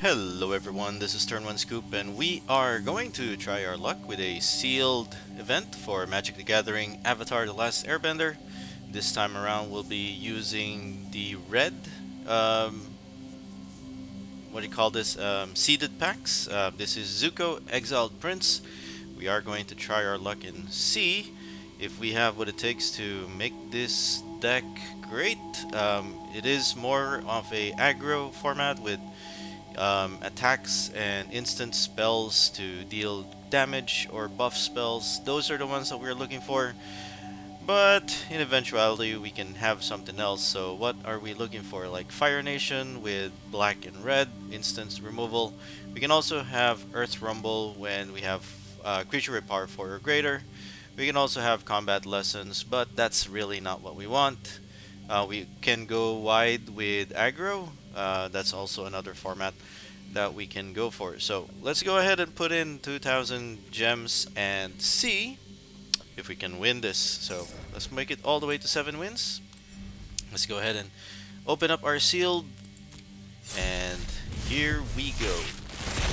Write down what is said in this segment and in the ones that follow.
Hello everyone, this is Turn 1 Scoop and we are going to try our luck with a sealed event for Magic the Gathering Avatar The Last Airbender. This time around we'll be using the red, what do you call this, seeded packs. This is Zuko, Exiled Prince. We are going to try our luck and see if we have what it takes to make this deck great. It is more of a aggro format with attacks and instant spells to deal damage or buff spells. Those are the ones that we're looking for. But in eventuality, we can have something else. So what are we looking for? Like Fire Nation with black and red, instant removal. We can also have Earth Rumble when we have creature with power 4 or greater. We can also have combat lessons, but that's really not what we want. We can go wide with aggro. That's also another format that we can go for. So let's go ahead and put in 2,000 gems and see if we can win this. So let's make it all the way to 7 wins. Let's go ahead and open up our sealed, and here we go.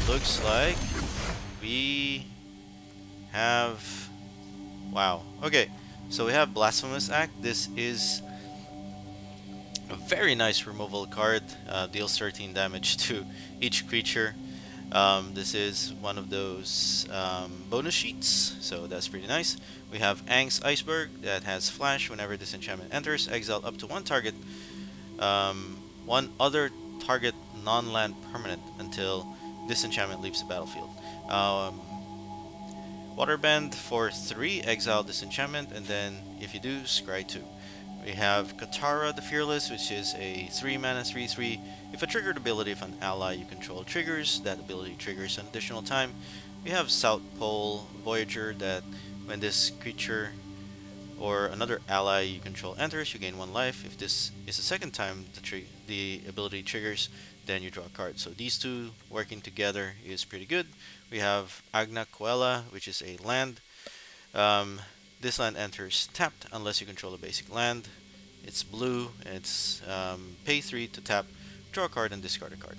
Looks like we have, wow, okay, so we have Blasphemous Act. This is a very nice removal card, deals 13 damage to each creature. This is one of those bonus sheets, so that's pretty nice. We have Aang's Iceberg that has flash. Whenever this enchantment enters, exile up to one target, one other target non-land permanent until this enchantment leaves the battlefield. Waterbend for 3, exile this enchantment, and then if you do, scry 2. We have Katara the Fearless, which is a 3 mana 3/3. If a triggered ability of an ally you control triggers, that ability triggers an additional time. We have South Pole Voyager, that when this creature or another ally you control enters, you gain 1 life. If this is the second time the ability triggers, then you draw a card. So these two working together is pretty good. We have Agna Coela, which is a land. This land enters tapped unless you control a basic land. It's blue, and it's pay 3 to tap, draw a card, and discard a card.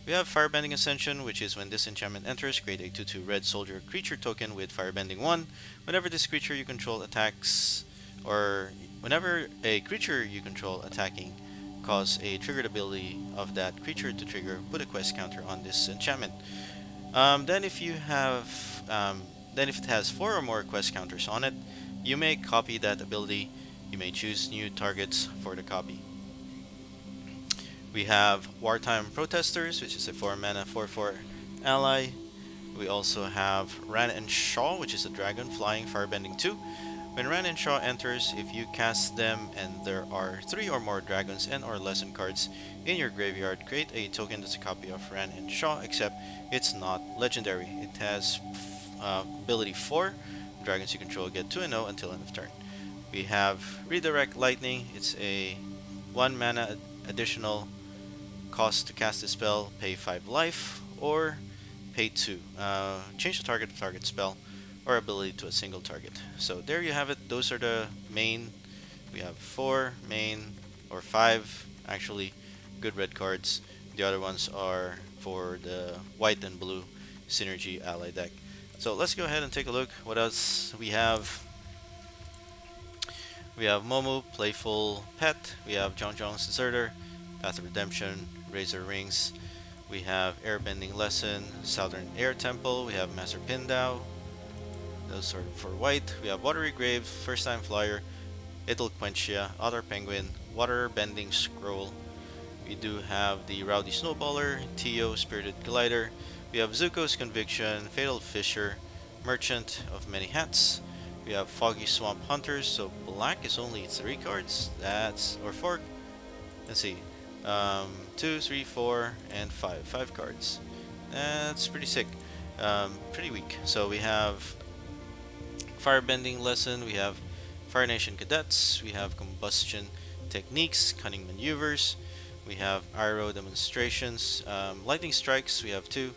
We have Firebending Ascension, which is when this enchantment enters, create a 2/2 red soldier creature token with Firebending 1. Whenever this creature you control attacks, or whenever a creature you control attacking cause a triggered ability of that creature to trigger, put a quest counter on this enchantment. Then if it has 4 or more quest counters on it, you may copy that ability. You may choose new targets for the copy. We have Wartime Protesters, which is a 4 mana 4/4 ally. We also have Ran and Shaw, which is a dragon flying Firebending 2. When Ran and Shaw enters, if you cast them and there are 3 or more dragons and or lesson cards in your graveyard, create a token that's a copy of Ran and Shaw, except it's not legendary. It has ability 4. Dragons you control get 2 and 0 until end of turn. We have Redirect Lightning. It's a 1 mana additional cost to cast a spell, pay 5 life, or pay 2. Change the target of target spell or ability to a single target. So there you have it. Those are the main. We have 4 main, or 5 actually, good red cards. The other ones are for the white and blue synergy ally deck. So let's go ahead and take a look what else we have. We have Momo, Playful Pet. We have Jong's Deserter, Path of Redemption, Razor Rings. We have Airbending Lesson, Southern Air Temple. We have Master Pindao. Those are for white. We have Watery Grave, First Time Flyer, It'll Quenchia, Otter Penguin, Water Bending Scroll. We do have the Rowdy Snowballer, Tio, Spirited Glider. We have Zuko's Conviction, Fatal Fisher, Merchant of Many Hats. We have Foggy Swamp Hunters, so black is only 3 cards. Or 4. Let's see. 2, 3, 4, and 5. 5 cards. That's pretty sick. Pretty weak. So we have Firebending Lesson, we have Fire Nation Cadets, we have Combustion Techniques, Cunning Maneuvers, we have Aero Demonstrations, Lightning Strikes, we have 2,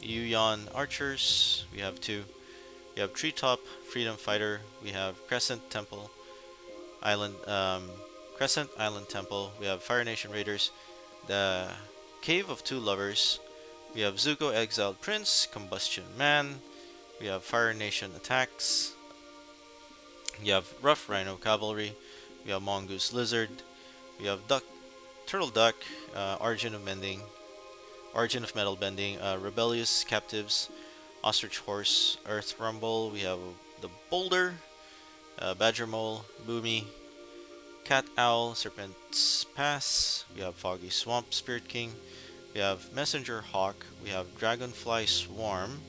Yuyan Archers, we have 2, we have Treetop Freedom Fighter, we have Crescent Island Temple, we have Fire Nation Raiders, the Cave of Two Lovers, We have Zuko, Exiled Prince, Combustion Man. We have Fire Nation attacks. We have Rough Rhino Cavalry. We have Mongoose Lizard. We have Turtle Duck, Origin of Metal Bending, Rebellious Captives, Ostrich Horse, Earth Rumble. We have the Boulder, Badger Mole, Boomy, Cat Owl, Serpent's Pass. We have Foggy Swamp, Spirit King. We have Messenger Hawk. We have Dragonfly Swarm.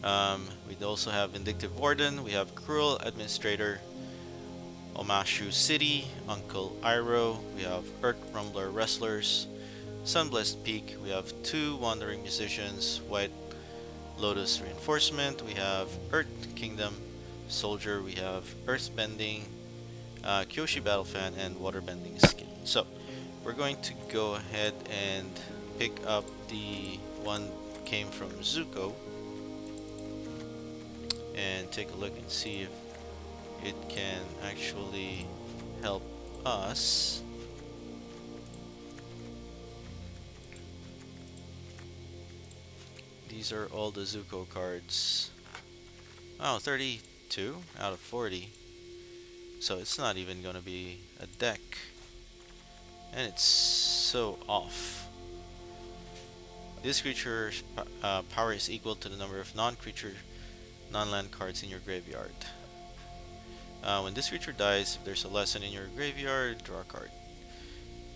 We also have Vindictive Warden. We have Cruel Administrator, Omashu City, Uncle Iroh. We have Earth Rumbler Wrestlers, Sunblessed Peak. We have 2 Wandering Musicians, White Lotus Reinforcement. We have Earth Kingdom Soldier. We have Earth Bending, Kyoshi Battle Fan, and Water Bending Skin. So we're going to go ahead and pick up the one came from Zuko and take a look and see if it can actually help us. These are all the Zuko cards. Oh, 32 out of 40. So it's not even gonna be a deck. And it's so off. This creature's power is equal to the number of non-creature, non-land cards in your graveyard. When this creature dies, if there's a lesson in your graveyard, draw a card.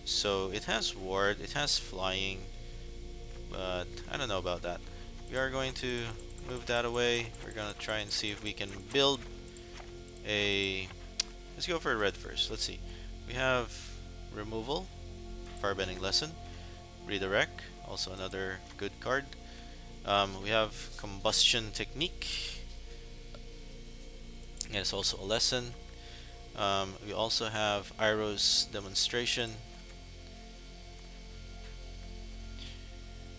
So it has ward, it has flying, but I don't know about that. We are going to move that away. We're gonna try and see if we can build a... Let's go for a red first. Let's see. We have removal, Firebending lesson, redirect, also another good card. We have combustion technique, and it's also a lesson. We also have Iroh's demonstration,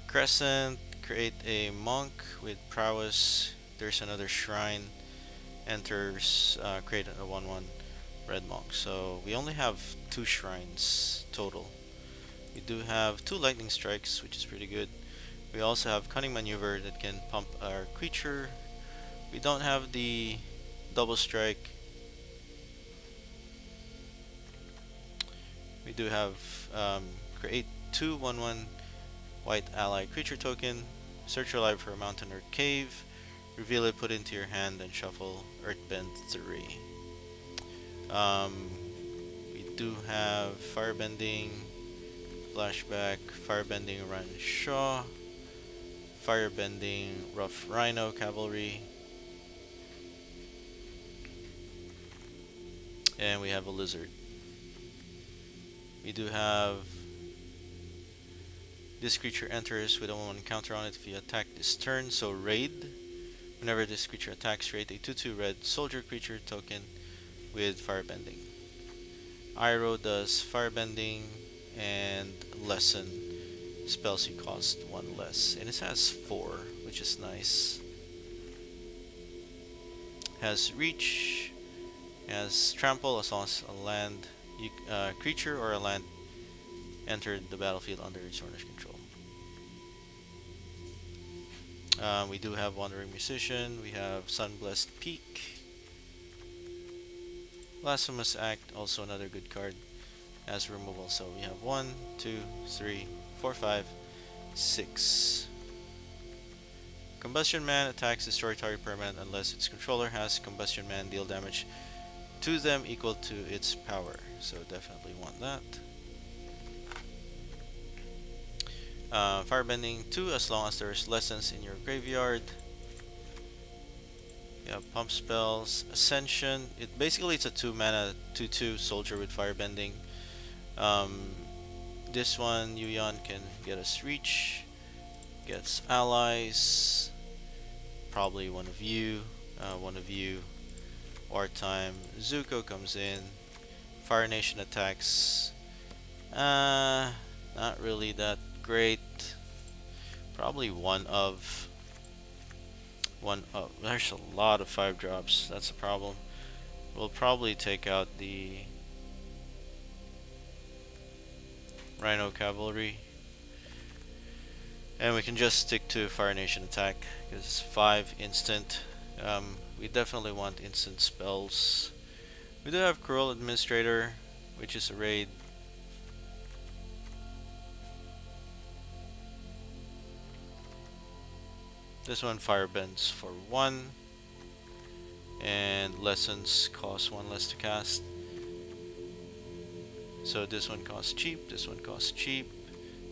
Crescent, create a monk with prowess. There's another shrine, enters, create a 1/1 red monk. So we only have 2 shrines total. We do have 2 lightning strikes, which is pretty good. We also have cunning maneuver that can pump our creature. We don't have the double strike. We do have create 2 1/1 white ally creature token. Search your life for a mountain or cave. Reveal it, put it into your hand, and shuffle Earthbend 3. We do have Firebending, Flashback, Firebending Ryan Shaw, Firebending Rough Rhino Cavalry, and we have a Lizard. We do have this creature enters with a 1/1 counter on it if you attack this turn, so Raid. Whenever this creature attacks, create a 2/2 red soldier creature token with Firebending. Iroh does Firebending and Lesson. Spells you cost 1 less. And it has 4, which is nice. Has Reach, has Trample as long as a land creature or a land entered the battlefield under its owner's control. We do have Wandering Musician, we have Sunblessed Peak, Blasphemous Act, also another good card as removal. So we have 1, 2, 3, 4, 5, 6. Combustion Man attacks destroy target permanent unless its controller has Combustion Man deal damage to them equal to its power. So definitely want that. Firebending 2 as long as there's lessons in your graveyard. You have Pump Spells, Ascension. It's a 2 mana 2/2 soldier with Firebending. This one Yuyan can get us Reach, gets allies, probably one of you, Wartime. Zuko comes in, Fire Nation attacks. Not really that great. Probably one of. There's a lot of 5 drops. That's a problem. We'll probably take out the Rhino Cavalry. And we can just stick to Fire Nation attack because it's 5 instant. We definitely want instant spells. We do have Cruel Administrator, which is a raid. This one firebends for 1, and lessons cost 1 less to cast. So this one costs cheap, this one costs cheap,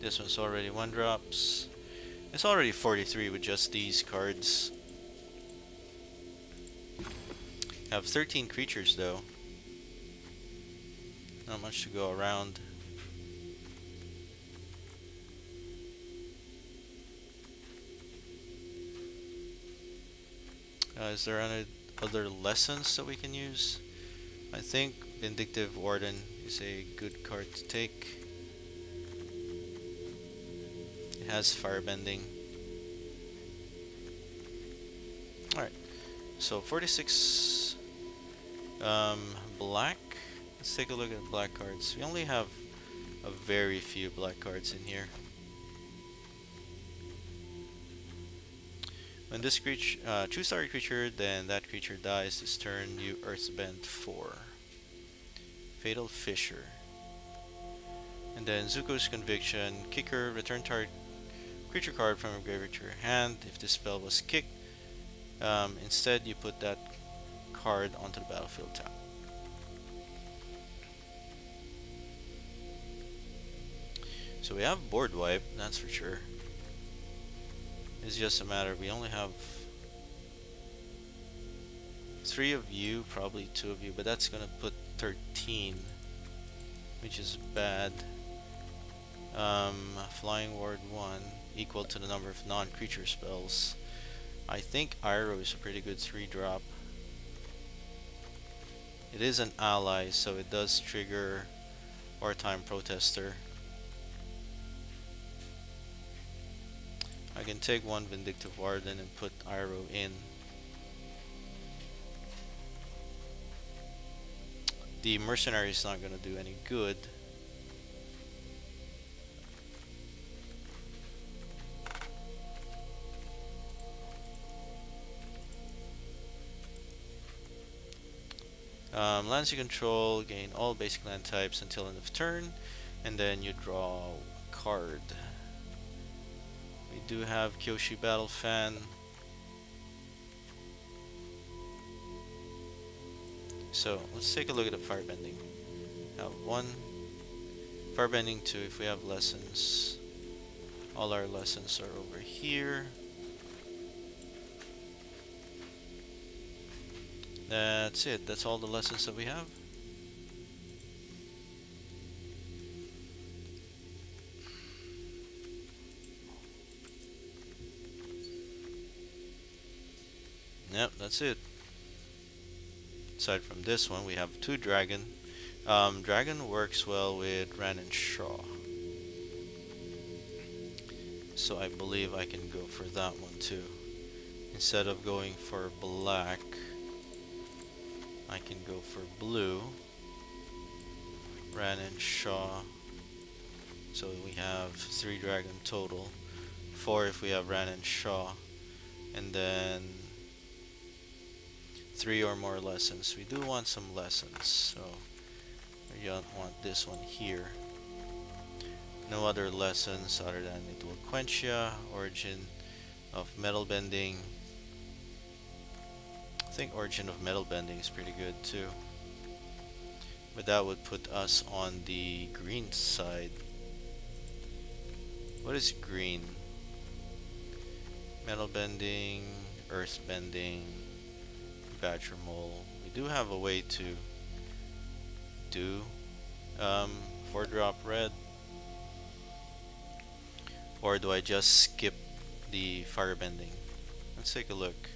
this one's already 1 drops. It's already 43 with just these cards. Have 13 creatures though. Not much to go around. Is there any other lessons that we can use? I think Vindictive Warden is a good card to take. It has Firebending. Alright, so 46 black. Let's take a look at black cards. We only have a very few black cards in here. When this creature, choose target creature, then that creature dies this turn, you Earthbend 4. Fatal Fissure. And then Zuko's Conviction, Kicker, return target creature card from your graveyard to your hand. If this spell was kicked, instead you put that card onto the battlefield tap. So we have board wipe, that's for sure. It's just a matter, we only have 3 of you, probably 2 of you, but that's gonna put 13, which is bad. Flying Ward 1, equal to the number of non-creature spells. I think Aggro is a pretty good 3-drop. It is an ally, so it does trigger Wartime Protester. I can take 1 Vindictive Warden and put Aggro in. The Mercenary is not going to do any good. Lands you control gain all basic land types until end of turn, and then you draw a card. We do have Kyoshi Battle Fan. So let's take a look at the Firebending. Have 1. Firebending 2 if we have lessons. All our lessons are over here. That's it. That's all the lessons that we have. Yep, that's it. Aside from this one, we have 2 dragon. Dragon works well with Ran and Shaw. So I believe I can go for that one too. Instead of going for black, I can go for blue. Ran and Shaw. So we have 3 dragon total. 4 if we have Ran and Shaw. And then 3 or more lessons. We do want some lessons, so we don't want this one here. No other lessons other than it will quench ya, Origin of Metal Bending. I think Origin of Metal Bending is pretty good too. But that would put us on the green side. What is green? Metal Bending, Earth Bending, Badger Mole. We do have a way to do 4-drop red. Or do I just skip the Firebending? Let's take a look.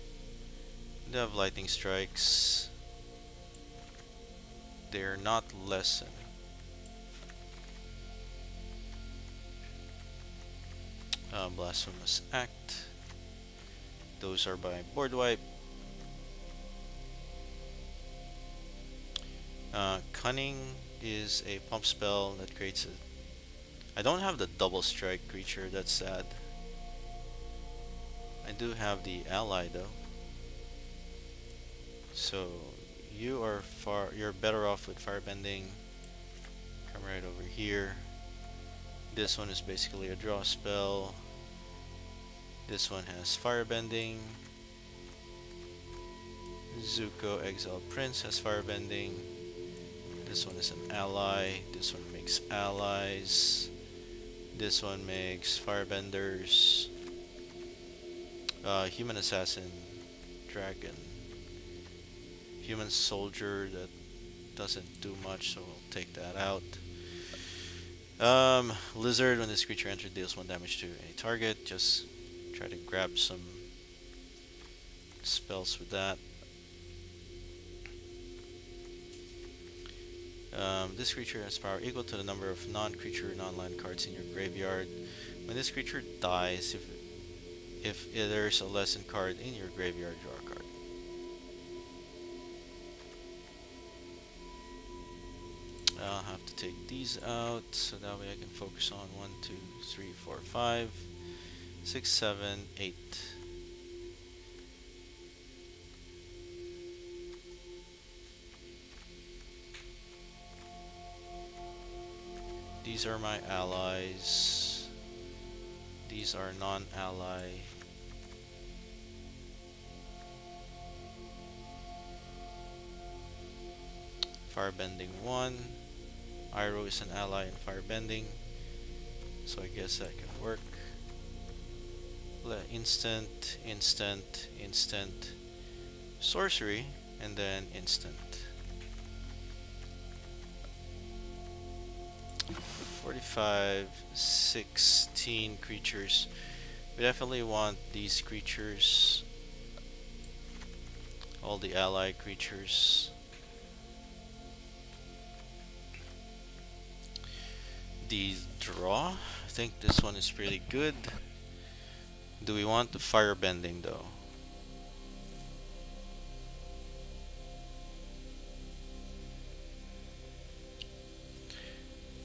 We do have Lightning Strikes. They're not lesson. Blasphemous Act. Those are by board wipe. Cunning is a pump spell that creates a... I don't have the double strike creature, that's sad. I do have the ally though. So you're better off with firebending. Come right over here. This one is basically a draw spell. This one has firebending. Zuko Exiled Prince has firebending. This one is an ally. This one makes allies. This one makes firebenders. Human assassin, dragon, human soldier that doesn't do much, so we'll take that out. Lizard, when this creature enters, deals 1 damage to any target. Just try to grab some spells with that. This creature has power equal to the number of non-creature, non-land cards in your graveyard. When this creature dies, if there's a lesson card in your graveyard, draw a card. I'll have to take these out so that way I can focus on 1, 2, 3, 4, 5, 6, 7, 8. These are my allies. These are non-ally. Firebending 1. Iroh is an ally in firebending, so I guess that can work. Instant, instant, instant, sorcery, and then instant. 45, 16 creatures. We definitely want these creatures, all the ally creatures. The draw, I think this one is pretty good. Do we want the firebending though?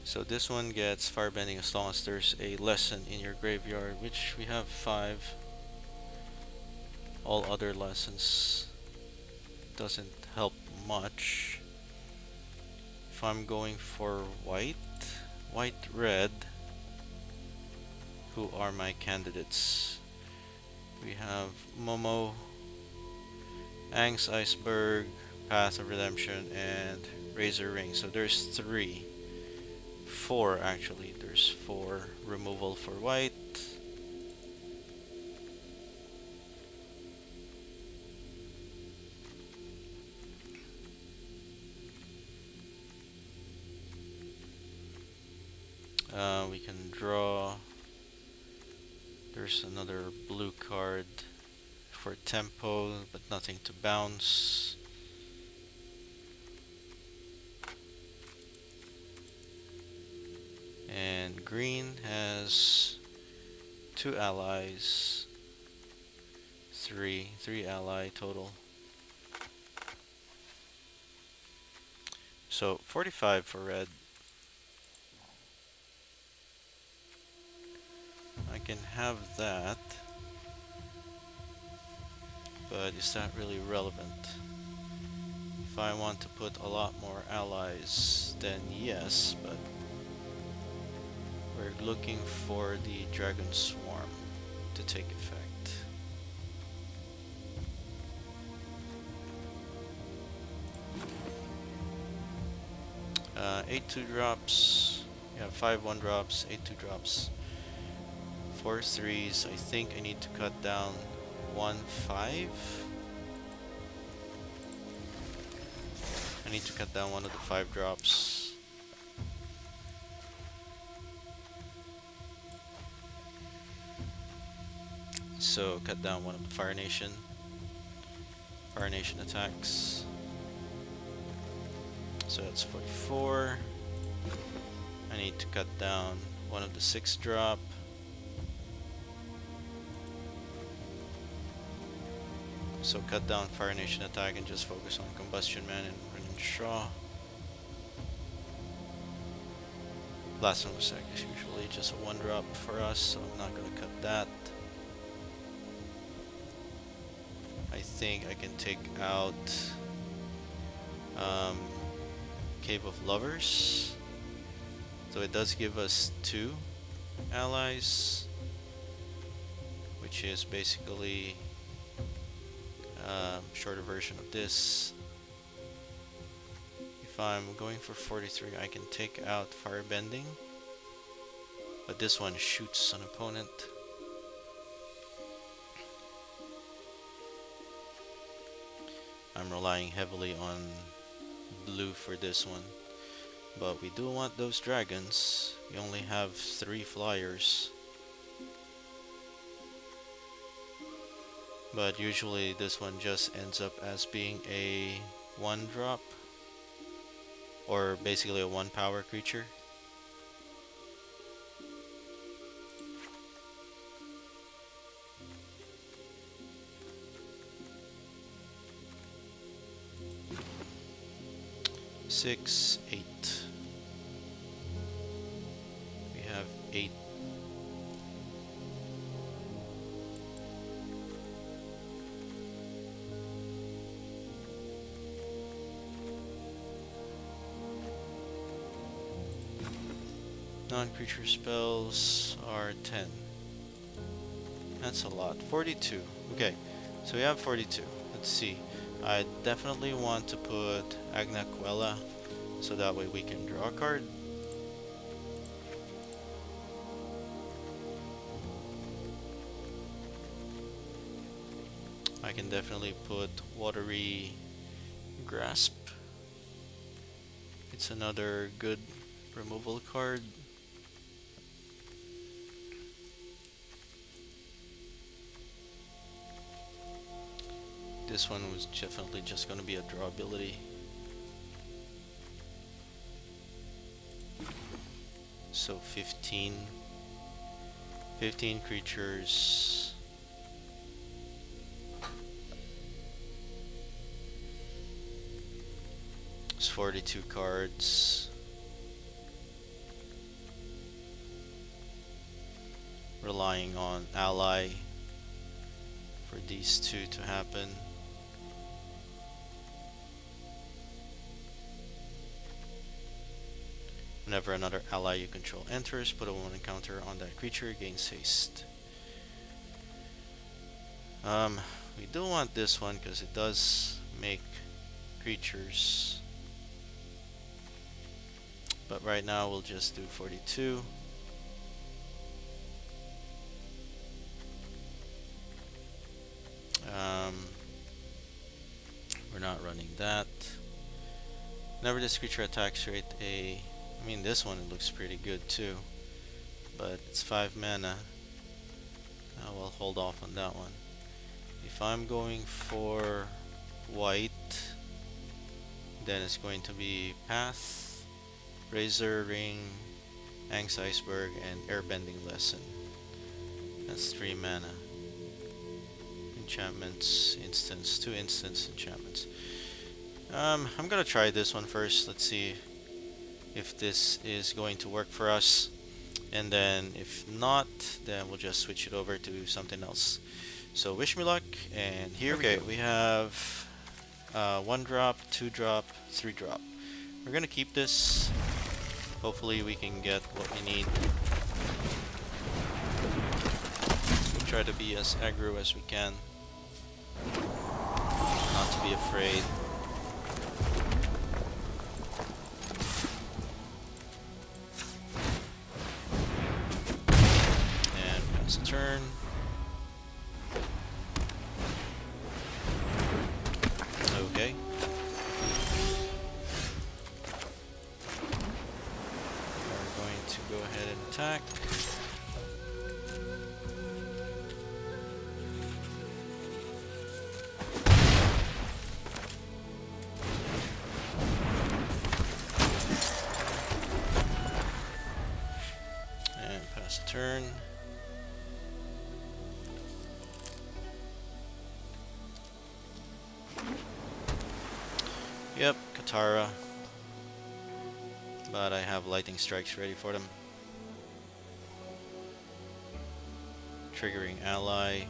So this one gets firebending as long as there's a lesson in your graveyard, which we have 5. All other lessons doesn't help much. If I'm going for white, red, who are my candidates? We have Momo, Aang's Iceberg, Path of Redemption, and Razor Ring. So there's 3. 4 actually. There's 4 removal for white. We can draw. There's another blue card for tempo, but nothing to bounce. And green has 2 allies. 3 ally total. So 45 for red. I can have that, but is that really relevant? If I want to put a lot more allies, then yes, but we're looking for the Dragon Swarm to take effect. Eight 2-drops. We have 5 1-drops, 8 2-drops. 4 3s. I think I need to cut down 1 5. I need to cut down one of the 5-drops. So cut down one of the Fire Nation attacks. So that's 44. I need to cut down one of the 6-drop. So cut down Fire Nation attack and just focus on Combustion Man and Renan Shaw. Last one was usually just a 1-drop for us, so I'm not going to cut that. I think I can take out um, Cave of Lovers. So it does give us 2 allies, which is basically a shorter version of this. If I'm going for 43, I can take out Firebending, but this one shoots an opponent. I'm relying heavily on blue for this one, but we do want those dragons. We only have 3 flyers, but usually this one just ends up as being a 1-drop, or basically a 1 power creature. Six, 8. We have 8. Non-creature spells are 10. That's a lot. 42. Okay, so we have 42. Let's see. I definitely want to put Agnaquella, so that way we can draw a card. I can definitely put Watery Grasp. It's another good removal card. This one was definitely just going to be a draw ability. So 15 creatures. It's 42 cards. Relying on ally for these 2 to happen. Whenever another ally you control enters, put a 1 counter on that creature, gains haste. We do want this one because it does make creatures. But right now we'll just do 42. We're not running that. Whenever this creature attacks, rate a... I mean, this one looks pretty good too, but it's 5 mana. I will hold off on that one. If I'm going for white, then it's going to be Path, Razor Ring, Ang's Iceberg, and Airbending Lesson. That's 3 mana. Enchantments, instants, 2 instants enchantments. I'm gonna try this one first. Let's see if this is going to work for us, and then if not, then we'll just switch it over to something else. So wish me luck, and here we have 1-drop, 2-drop, 3-drop. We're gonna keep this. Hopefully we can get what we need. We'll try to be as aggro as we can, not to be afraid. Turn. Okay. We're going to go ahead and attack. And pass a turn. Yep, Katara. But I have lightning strikes ready for them. Triggering ally.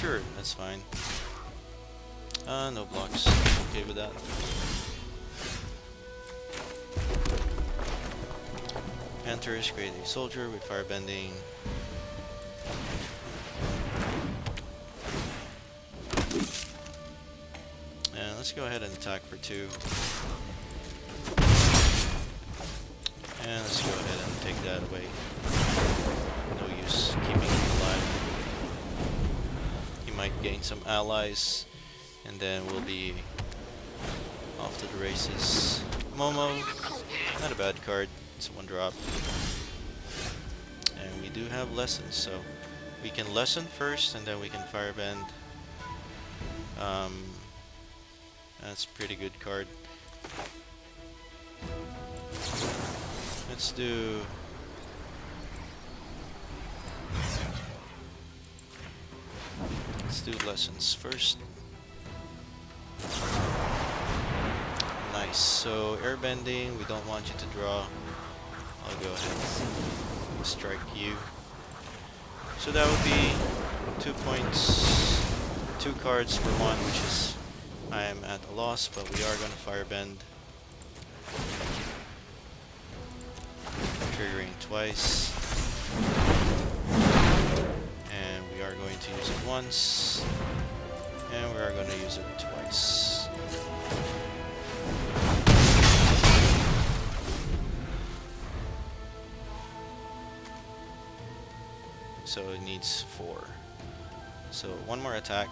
Sure, that's fine. No blocks. Okay with that. Enters, create a soldier with firebending. And let's go ahead and attack for 2. And let's go ahead and take that away. No use keeping him alive. He might gain some allies, and then we'll be off to the races. Momo, not a bad card. It's a 1-drop. And we do have lessons, so we can lesson first, and then we can firebend. That's a pretty good card. Let's do lessons first. Nice. So airbending, we don't want you to draw. I'll go ahead and strike you. So that would be 2 points, 2 cards for 1, which is I am at a loss, but we are going to firebend. Triggering twice. And we are going to use it once. And we are going to use it twice. So it needs 4. So 1 more attack.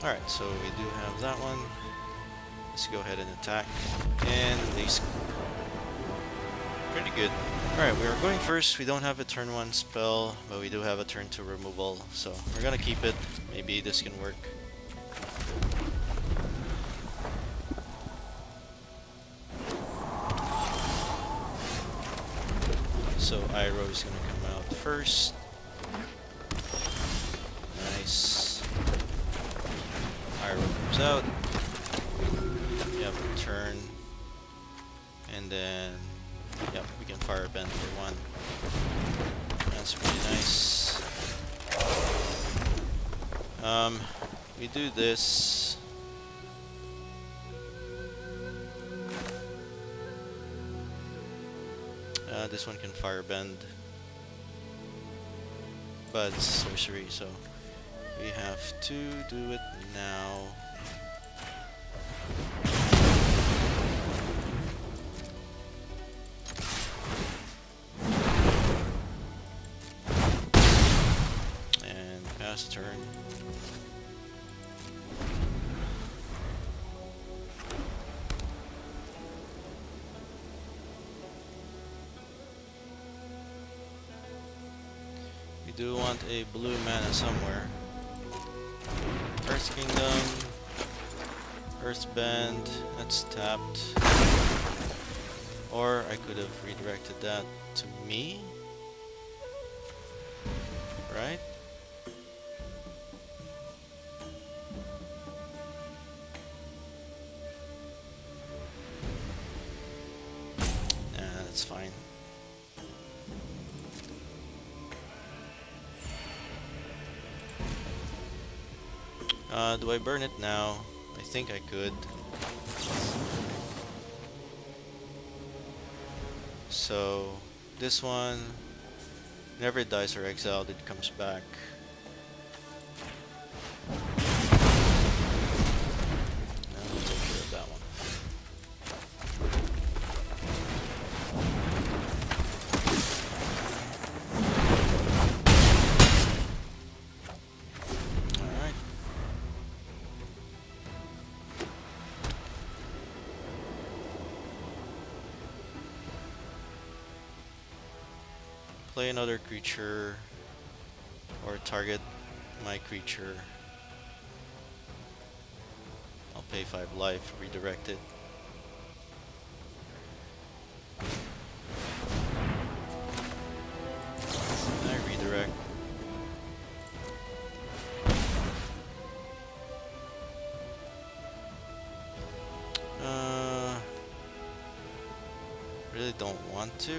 Alright, so we do have that one. Let's go ahead and attack. And these pretty good. Alright, we are going first. We don't have a turn 1 spell, but we do have a turn 2 removal. So we're gonna keep it. Maybe this can work. So Iroh is gonna come out first. Nice. Iroh comes out. We have a turn. And then, yep, we can firebend for 1. That's pretty nice. We do this. This one can firebend. But it's sorcery, so we have to do it now. And pass turn. We do want a blue mana somewhere. Earth Kingdom, Earthbend, that's tapped. Or I could have redirected that to me, right? Nah, that's fine. Do I burn it now? I think I could. So this one, whenever it dies or exiled, it comes back. Now we'll take care of that one. Play another creature or target my creature. I'll pay 5 life, redirect it. I redirect. Really really don't want to.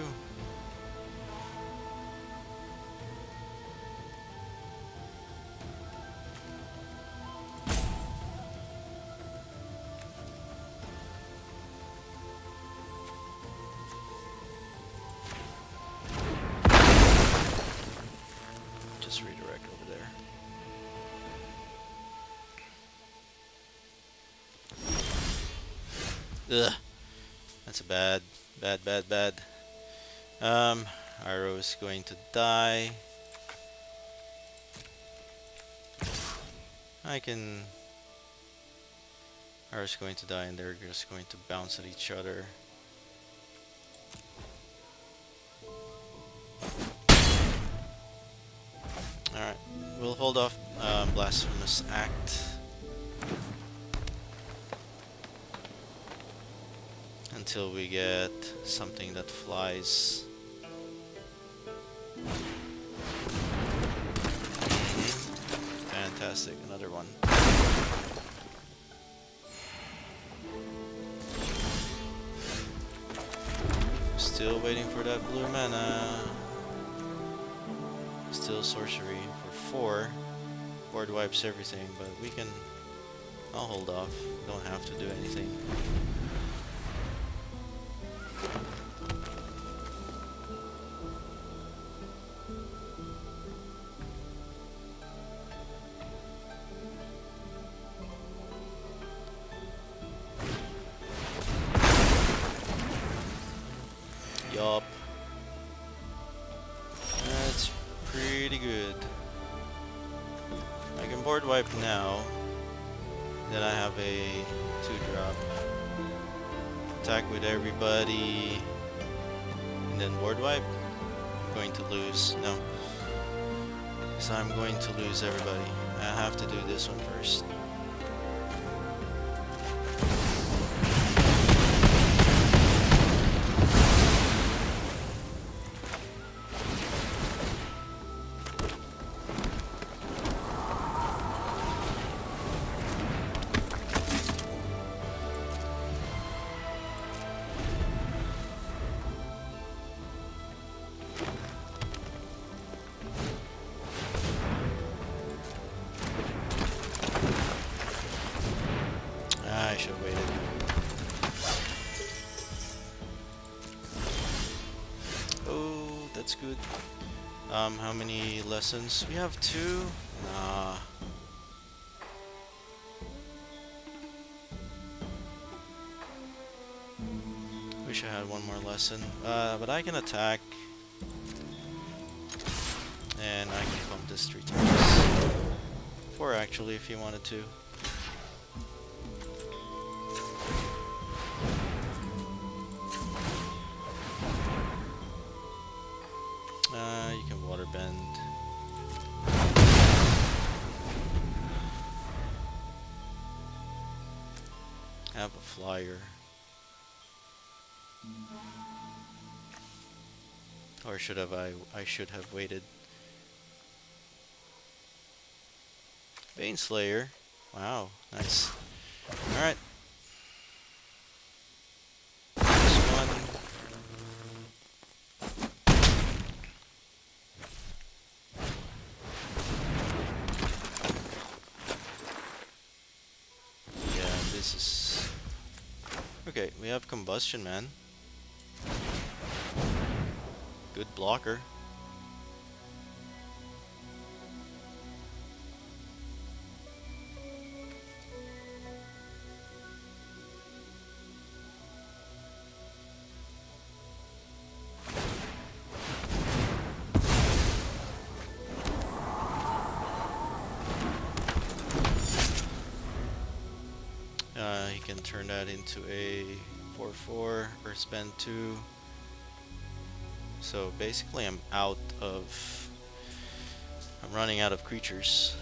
Just redirect over there. Ugh. That's a bad. Arrow's going to die. Arrow's going to die and they're just going to bounce at each other. Alright, we'll hold off Blasphemous Act until we get something that flies. Fantastic, another one. Still waiting for that blue mana. Still sorcery for 4. Board wipes everything, but we can... I'll hold off. Don't have to do anything. Yup. That's pretty good. I can board wipe now. Then I have a 2-drop. Attack with everybody. And then board wipe. I'm going to lose. No. So I'm going to lose everybody. I have to do this one first. I should have waited. Oh, that's good. How many lessons? We have 2? Nah. Wish I had one more lesson. But I can attack. And I can pump this 3 times. 4 actually, if you wanted to. You can water bend. Have a flyer. Or should have I should have waited. Baneslayer. Wow, nice. Alright. This is... Okay, we have Combustion Man. Good blocker. He can turn that into a 4/4 or spend 2. So basically I'm running out of creatures.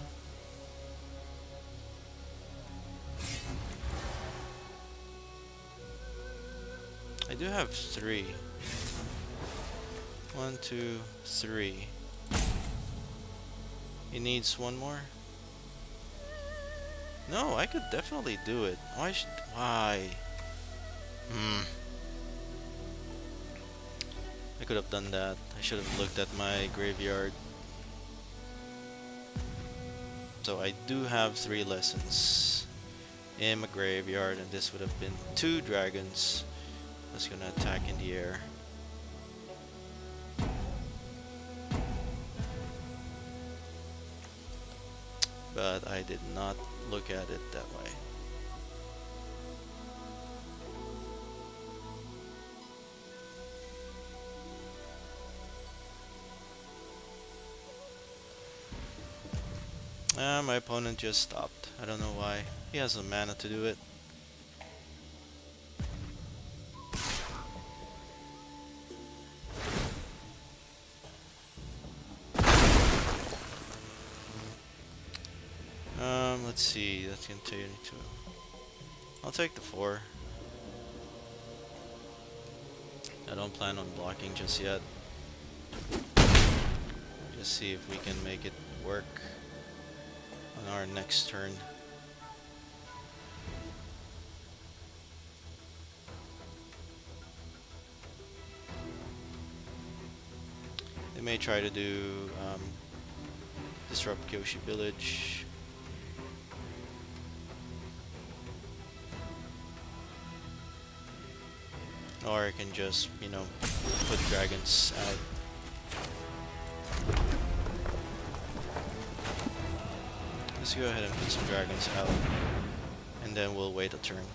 I do have 3. 1, 2, 3. He needs 1 more. No, I could definitely do it. Why? I could have done that. I should have looked at my graveyard. So I do have 3 lessons in my graveyard, and this would have been 2 dragons. That's gonna attack in the air. But I did not look at it that way. My opponent just stopped. I don't know why. He has the mana to do it. Let's see. That's gonna take me to. I'll take the 4. I don't plan on blocking just yet. Just see if we can make it work on our next turn. They may try to do disrupt Kyoshi Village. Or I can just, you know, put dragons out. Let's go ahead and put some dragons out, and then we'll wait a turn.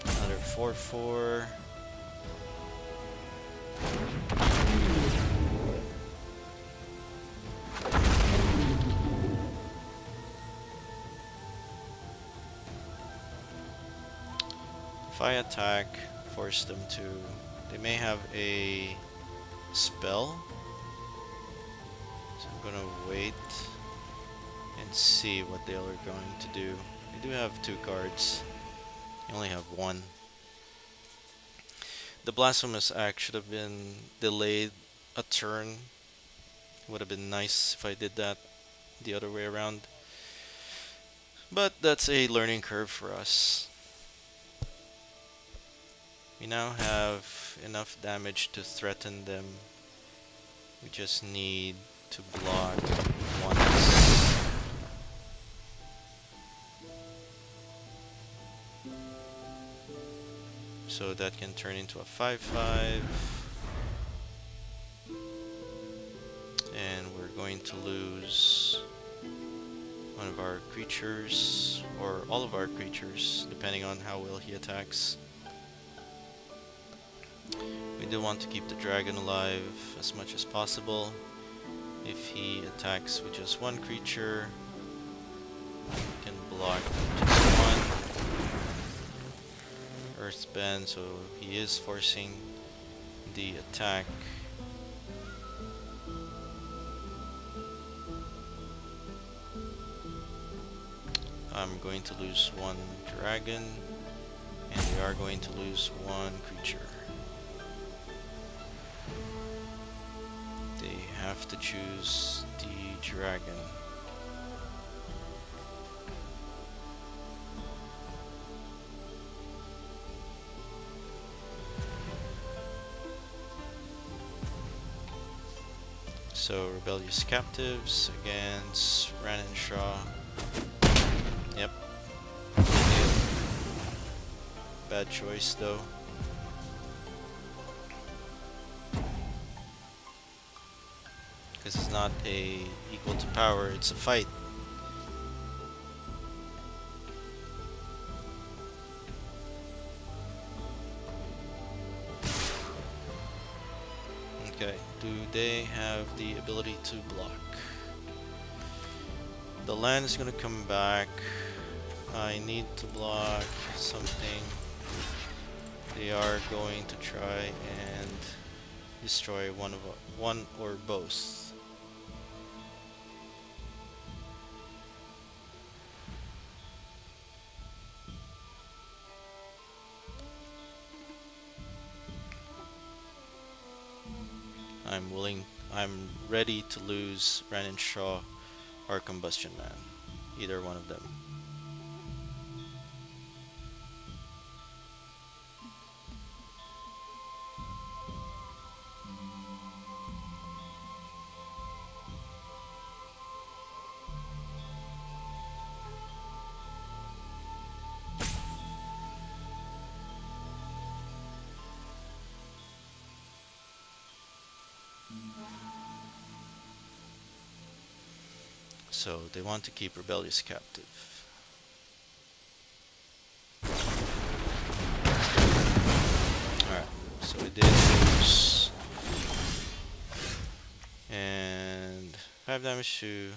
Another 4/4. If I attack, force them to... They may have a spell. So I'm gonna wait and see what they are going to do. They do have 2 cards. I only have 1. The Blasphemous Act should have been delayed a turn. Would have been nice if I did that the other way around. But that's a learning curve for us. We now have enough damage to threaten them. We just need to block once. So that can turn into a 5/5. And we're going to lose one of our creatures, or all of our creatures, depending on how well he attacks. We do want to keep the dragon alive as much as possible. If he attacks with just 1 creature, we can block just 1. Earthbend, so he is forcing the attack. I'm going to lose 1 dragon, and we are going to lose 1 creature. They have to choose the dragon. So Rebellious Captives against Ran and Shaw. Yep. Bad choice though. Because it's not a equal to power, it's a fight. Okay, do they have the ability to block? The land is gonna come back. I need to block something. They are going to try and destroy one or both. I'm ready to lose Ren Shaw or Combustion Man. Either one of them. So they want to keep Rebellious captive. Alright, so we did lose. And 5 damage to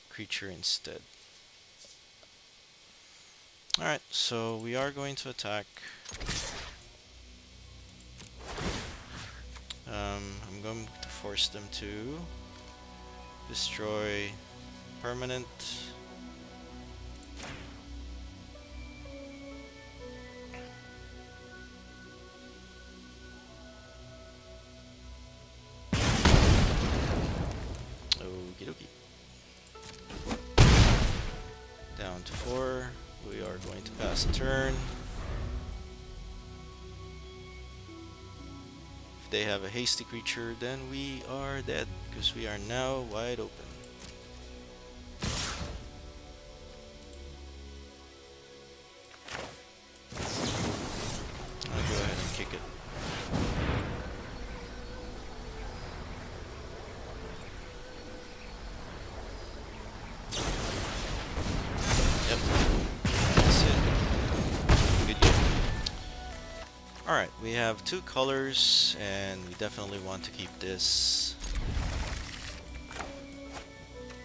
creature instead. Alright, so we are going to attack. I'm going to force them to destroy permanent. Okie dokie. Down to 4. We are going to pass a turn. If they have a hasty creature, then we are dead because we are now wide open. I'll go ahead and kick it. Yep. That's it. Good game. Alright, we have 2 colors and we definitely want to keep this.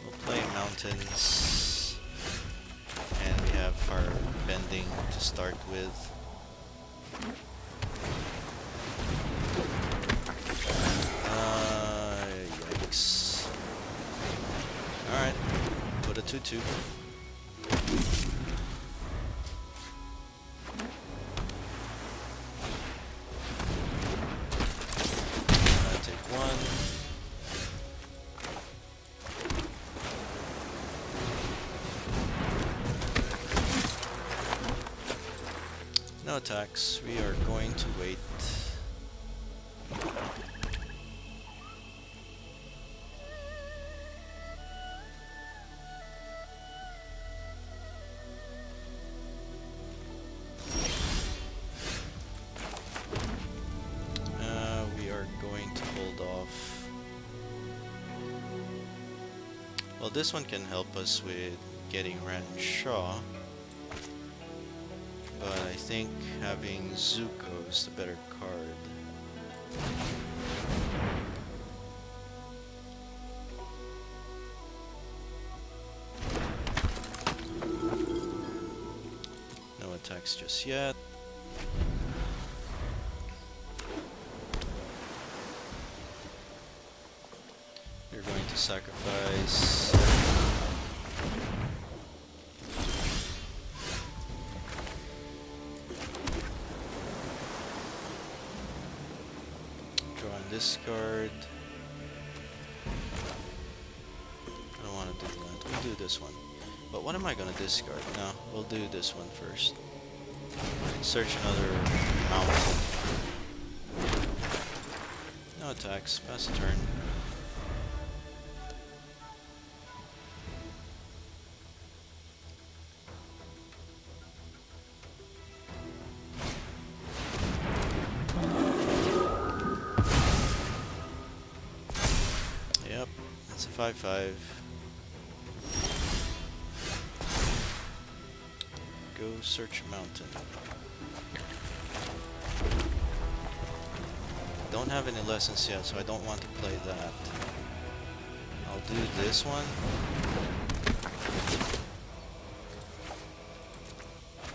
We'll play mountains. And we have Firebending to start with. Yikes. Alright, put a 2-2. Take 1. No attacks. We are going to wait. We are going to hold off. Well, this one can help us with getting Ren Shaw. But I think having Zuko is the better card. No attacks just yet. You're going to sacrifice. This card. I don't want to do that. We'll do this one. But what am I going to discard? No, we'll do this one first. Search another mountain. No attacks. Pass a turn. It's a 5/5. Go search a mountain. Don't have any lessons yet, so I don't want to play that. I'll do this one.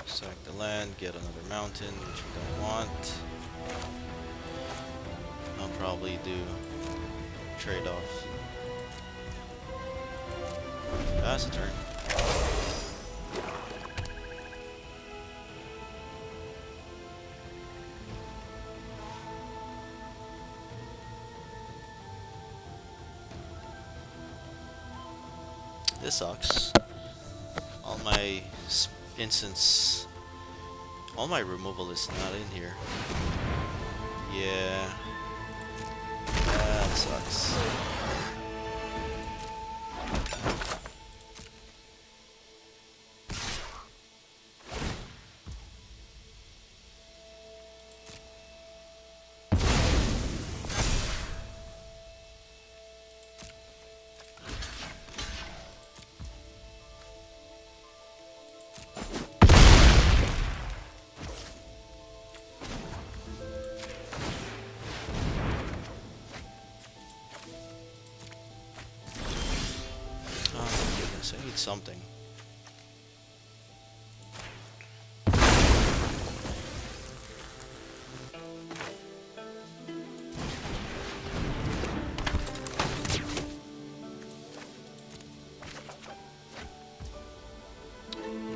Sack the land, get another mountain, which we don't want. I'll probably do trade-off. Pass a turn. This sucks. All my instance, all my removal is not in here. Yeah, that sucks. I need something.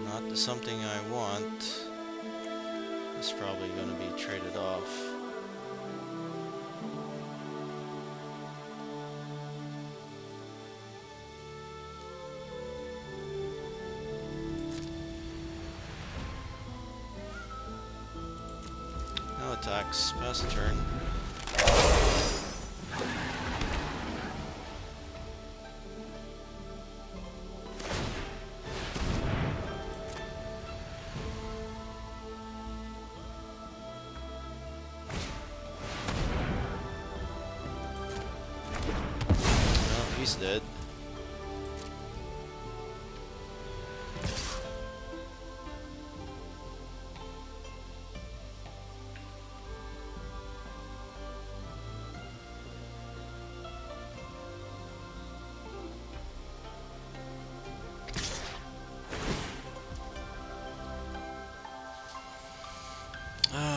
Not the something I want. It's probably gonna be traded off. Attacks, pass the turn. Well, he's dead.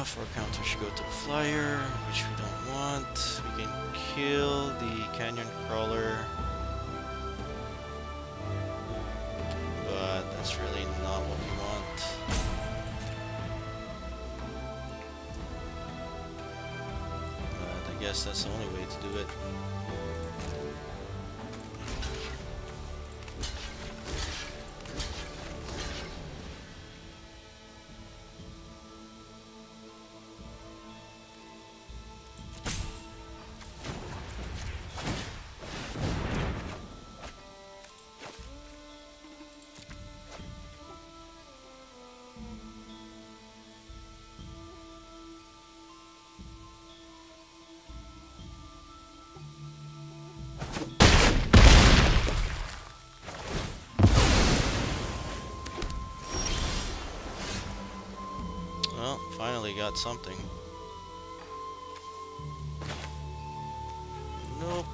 For counter should go to the flyer, which we don't want. We can kill the canyon crawler, but that's really not what we want. But I guess that's the only way to do it. Well, finally got something. Nope.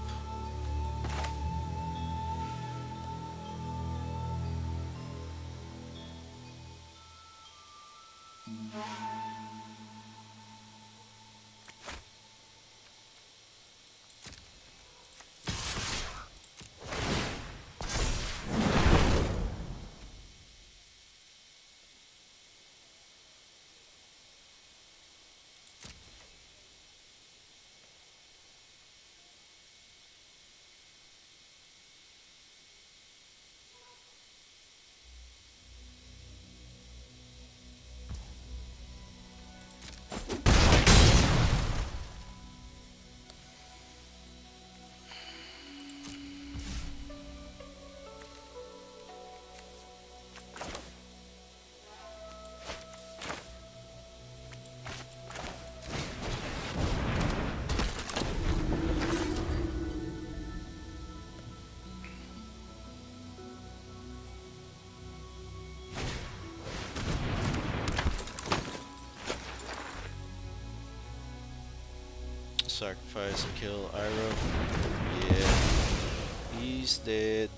Sacrifice and kill Iroh. Yeah, he's dead.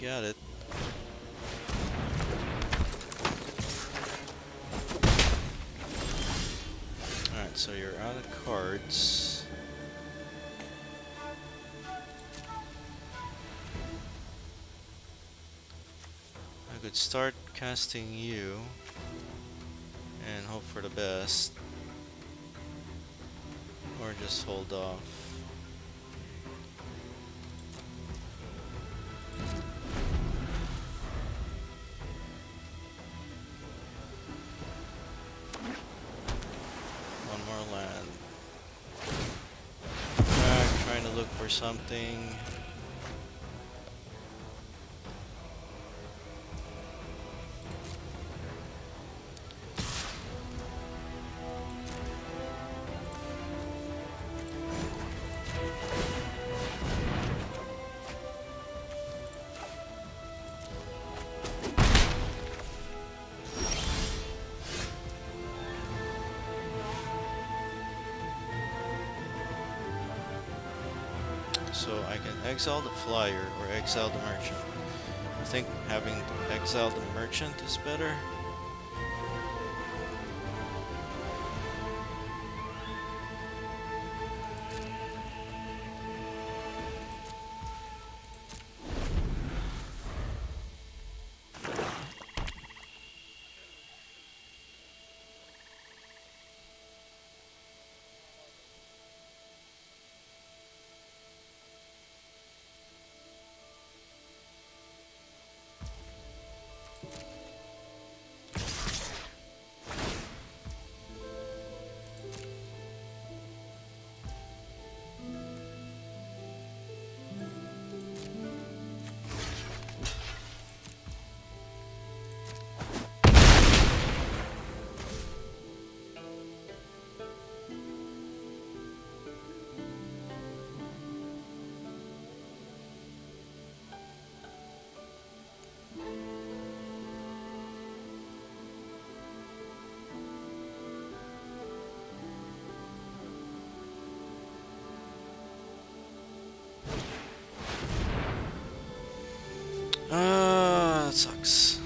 got it. Alright, so you're out of cards. I could start casting you and hope for the best, or just hold off. One more land. Back, trying to look for something. So I can exile the flyer or exile the merchant. I think having exile the merchant is better. That sucks.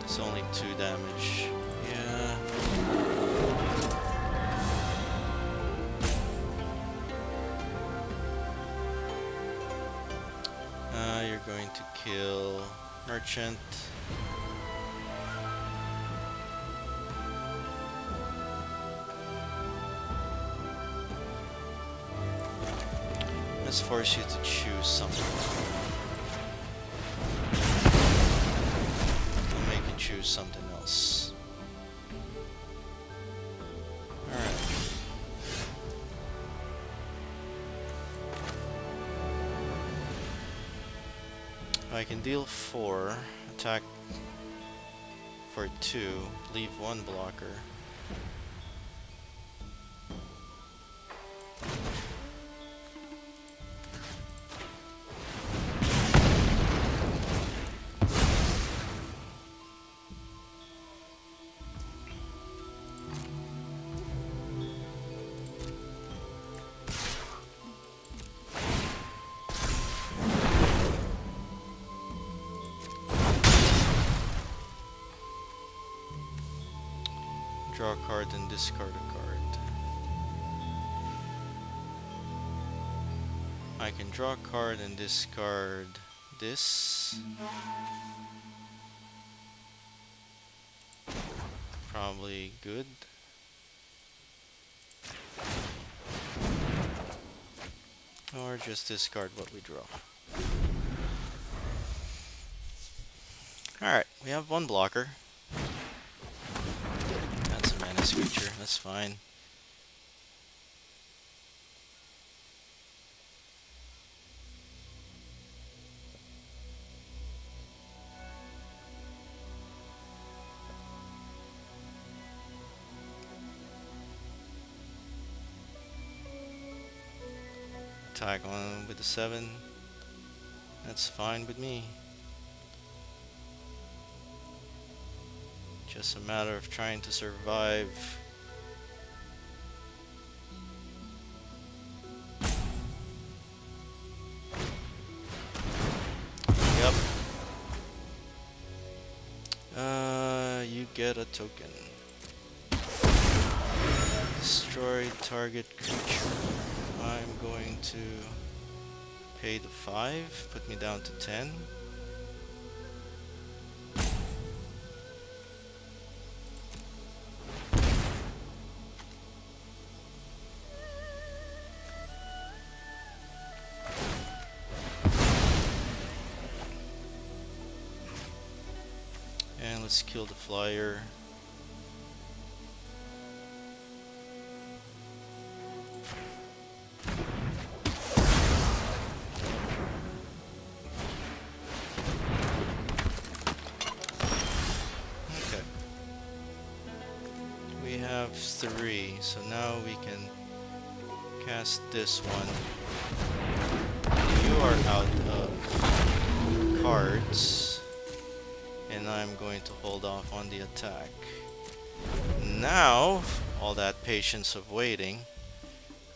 It's only 2 damage. Yeah. You're going to kill Merchant. Let's force you to choose something. Choose something else. Alright. I can deal 4, attack for 2, leave 1 blocker. Draw a card and discard a card. I can draw a card and discard this. Probably good. Or just discard what we draw. Alright, we have 1 blocker. Creature, that's fine. attack on with the 7. That's fine with me. Just a matter of trying to survive. Yep. You get a token. Destroy target creature. I'm going to pay the 5, put me down to 10. And let's kill the flyer. We have 3, so now we can cast this one. You are out of cards, and I'm going to hold off on the attack. Now, all that patience of waiting,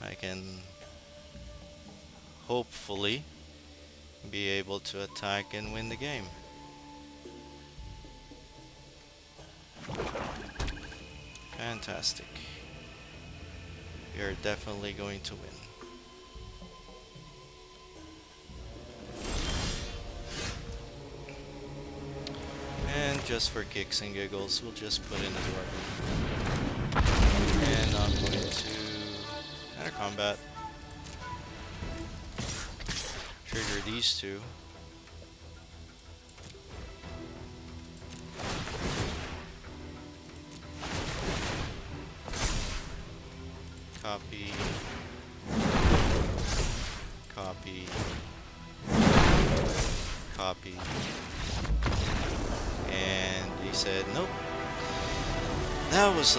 I can hopefully be able to attack and win the game. Fantastic. We are definitely going to win. And just for kicks and giggles, we'll just put in a dwarf. And I'm going to enter combat. Trigger these 2. Copy. Copy. Copy. And he said nope. That was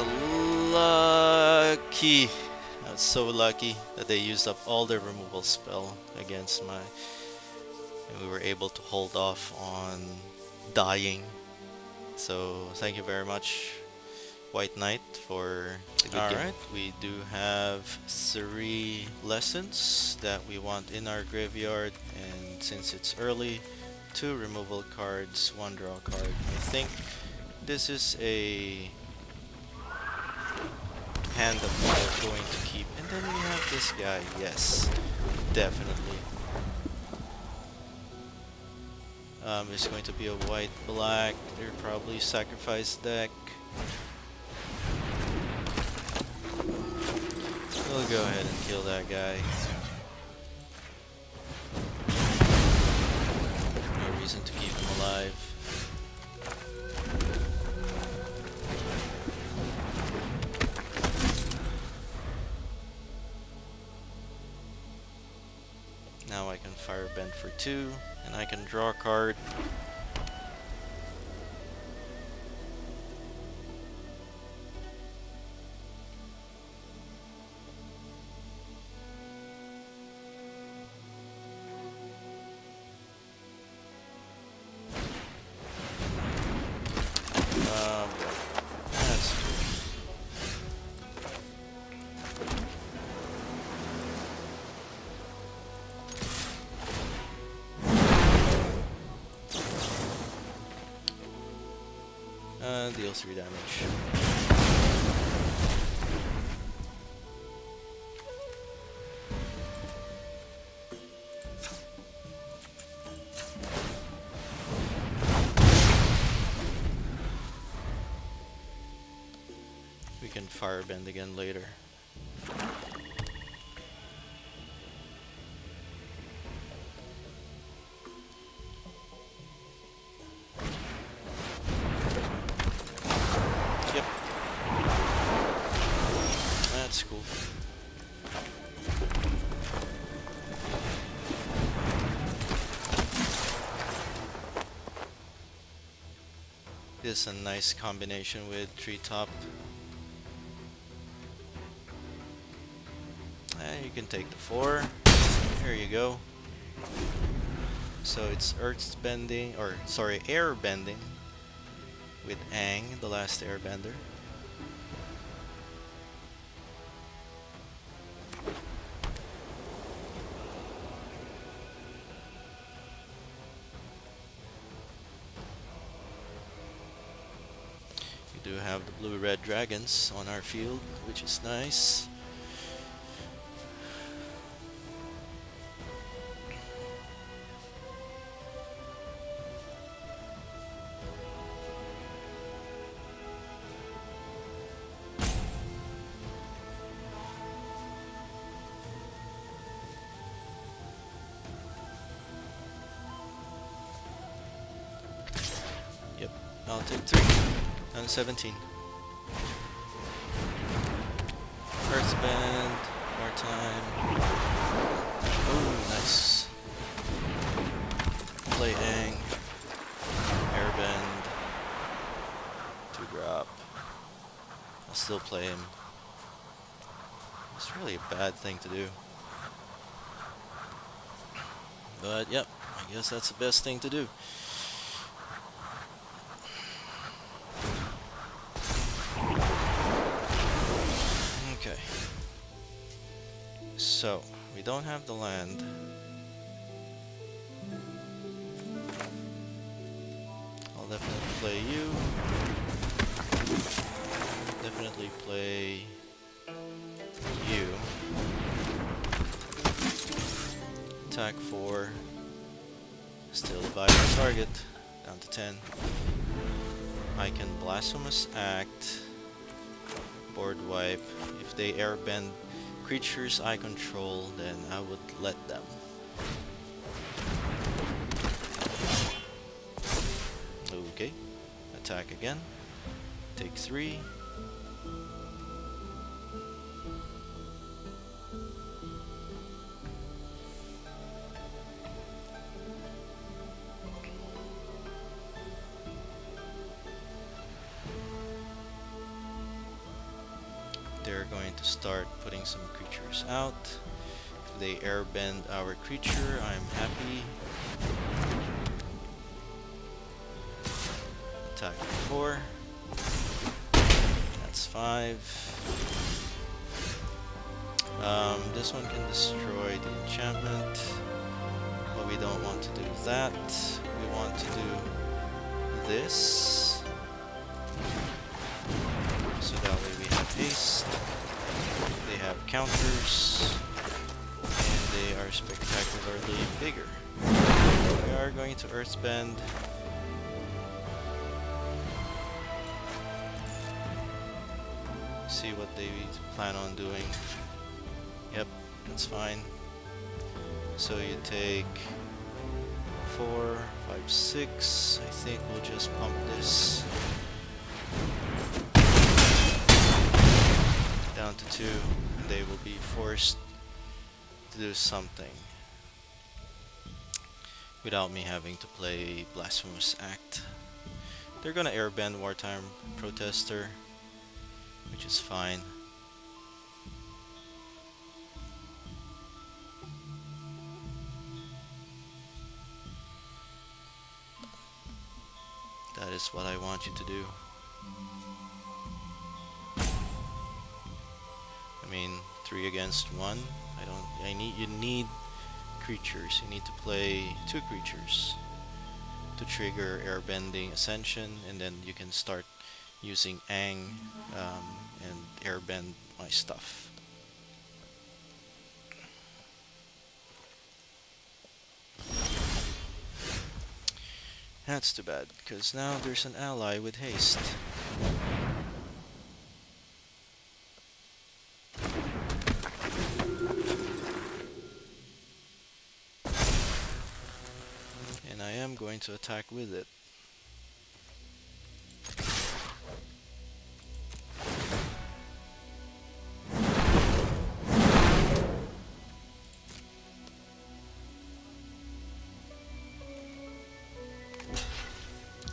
lucky. I was so lucky that they used up all their removal spell against my... And we were able to hold off on dying. So thank you very much, White Knight, for the good game. Alright, we do have 3 lessons that we want in our graveyard, and since it's early, 2 removal cards, 1 draw card. I think this is a hand that we're going to keep. And then we have this guy, yes, definitely. It's going to be a white-black, they're probably sacrifice deck. We'll go ahead and kill that guy. No reason to keep him alive. Now I can Firebend for 2, and I can draw a card. That's deals 3 damage. We can Firebend again later. Yep. That's cool. This is a nice combination with Treetop. You You can take the 4. There you go. So it's Earthbending, or sorry, Airbending with Aang, the last Airbender. We do have the blue-red dragons on our field, which is nice. Yep, I'll take 3. Down to 17. Earthbend, more time. Oh, nice. Play Aang. Airbend. 2 drop. I'll still play him. It's really a bad thing to do. But yep, I guess that's the best thing to do. Okay. So, we don't have the land. I'll definitely play you. Definitely play you. Attack 4. Still divide our target. Down to 10. I can Blasphemous Act. Board wipe. If they airbend creatures I control, then I would let them. Okay. Attack again. Take 3. They're going to start putting some creatures out. If they airbend our creature, I'm happy. Attack 4. That's 5. This one can destroy the enchantment, but we don't want to do that. We want to do this. So that way we have haste, they have counters, and they are spectacularly bigger. We are going to Earthbend. See what they plan on doing. Yep, that's fine. So you take 4, 5, 6. I think we'll just pump this down to 2, and they will be forced to do something without me having to play Blasphemous Act. They're gonna airbend Wartime Protester, which is fine. That is what I want you to do. I mean, 3 against 1. You need creatures. You need to play 2 creatures to trigger Airbending Ascension, and then you can start using Aang and airbend my stuff. That's too bad, because now there's an ally with haste. And I am going to attack with it.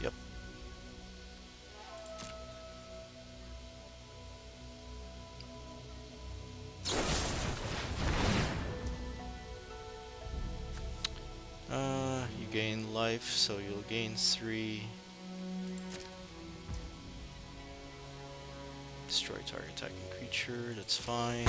Yep. life, so you'll gain 3. Destroy target attacking creature, that's fine.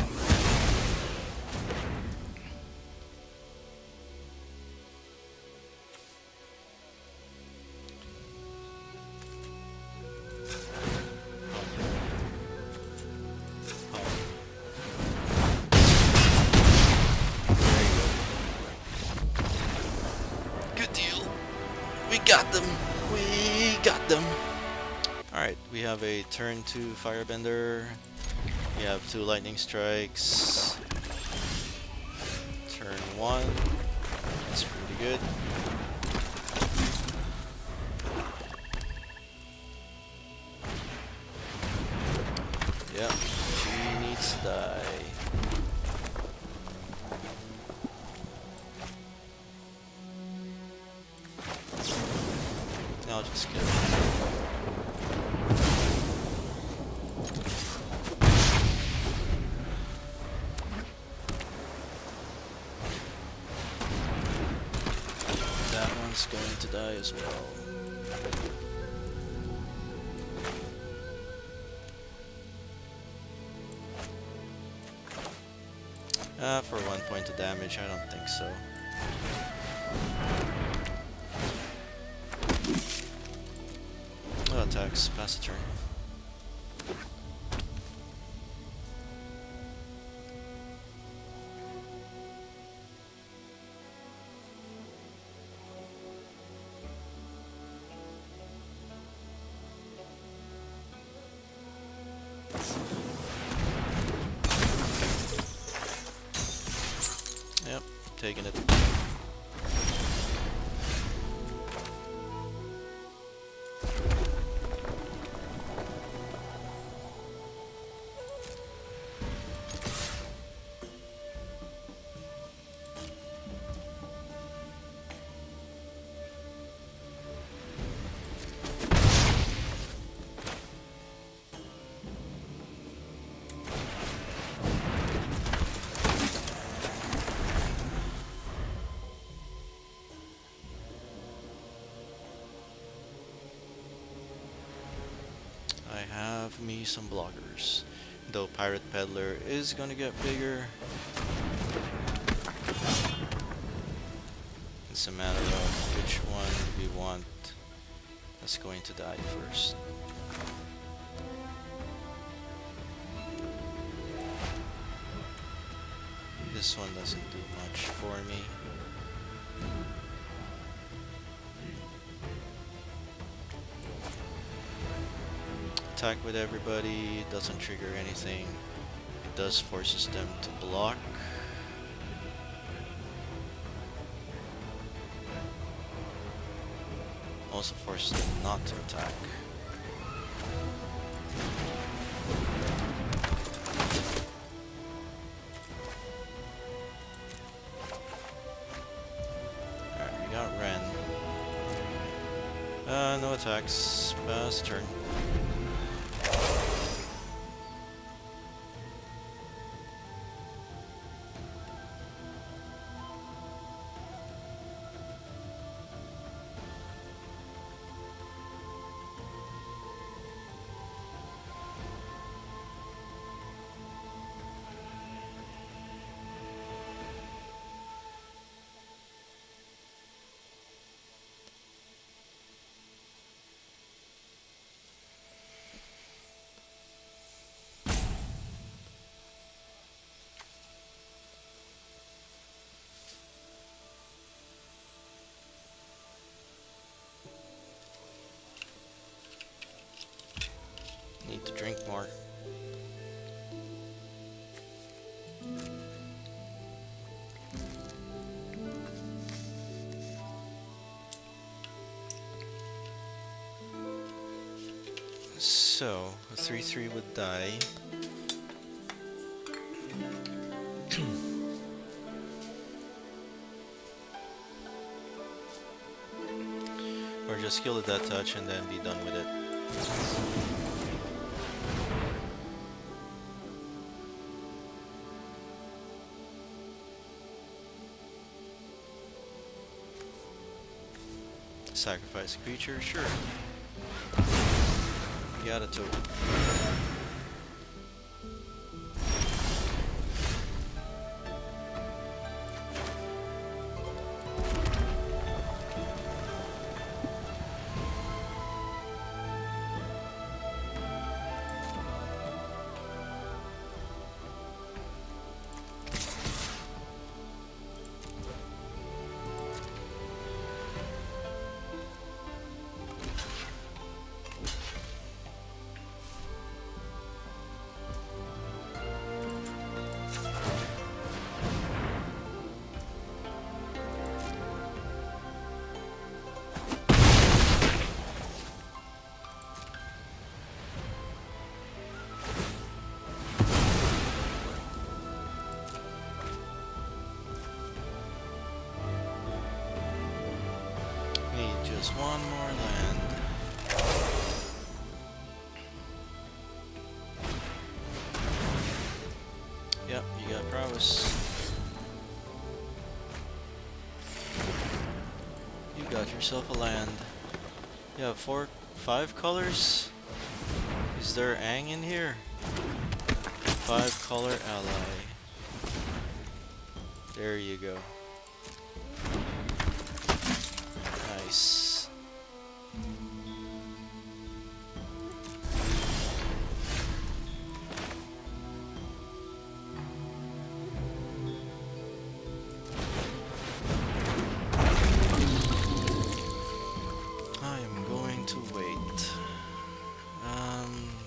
Alright, we have a turn 2 Firebender. We have 2 lightning strikes. Turn 1. That's pretty good. Yep, she needs to die. I'll just kill her. Going to die as well. For 1 point of damage, I don't think so. No attacks, pass the turn. Yep, taking it. I have me some blockers. Though Pirate Peddler is gonna get bigger. It's a matter of which one we want that's going to die first. This one doesn't do much for me. Attack with everybody, doesn't trigger anything. It does forces them to block. Also forces them not to attack. Alright, we got Ren. No attacks. Pass turn. Need to drink more. So, a 3/3 would die. Or just kill the Death Touch and then be done with it. Sacrifice a creature, sure. Got a token. Just one more land. Yep, you got prowess. You got yourself a land. You have 5 colors? Is there Ang in here? 5-color ally. There you go. Nice. I am going to wait.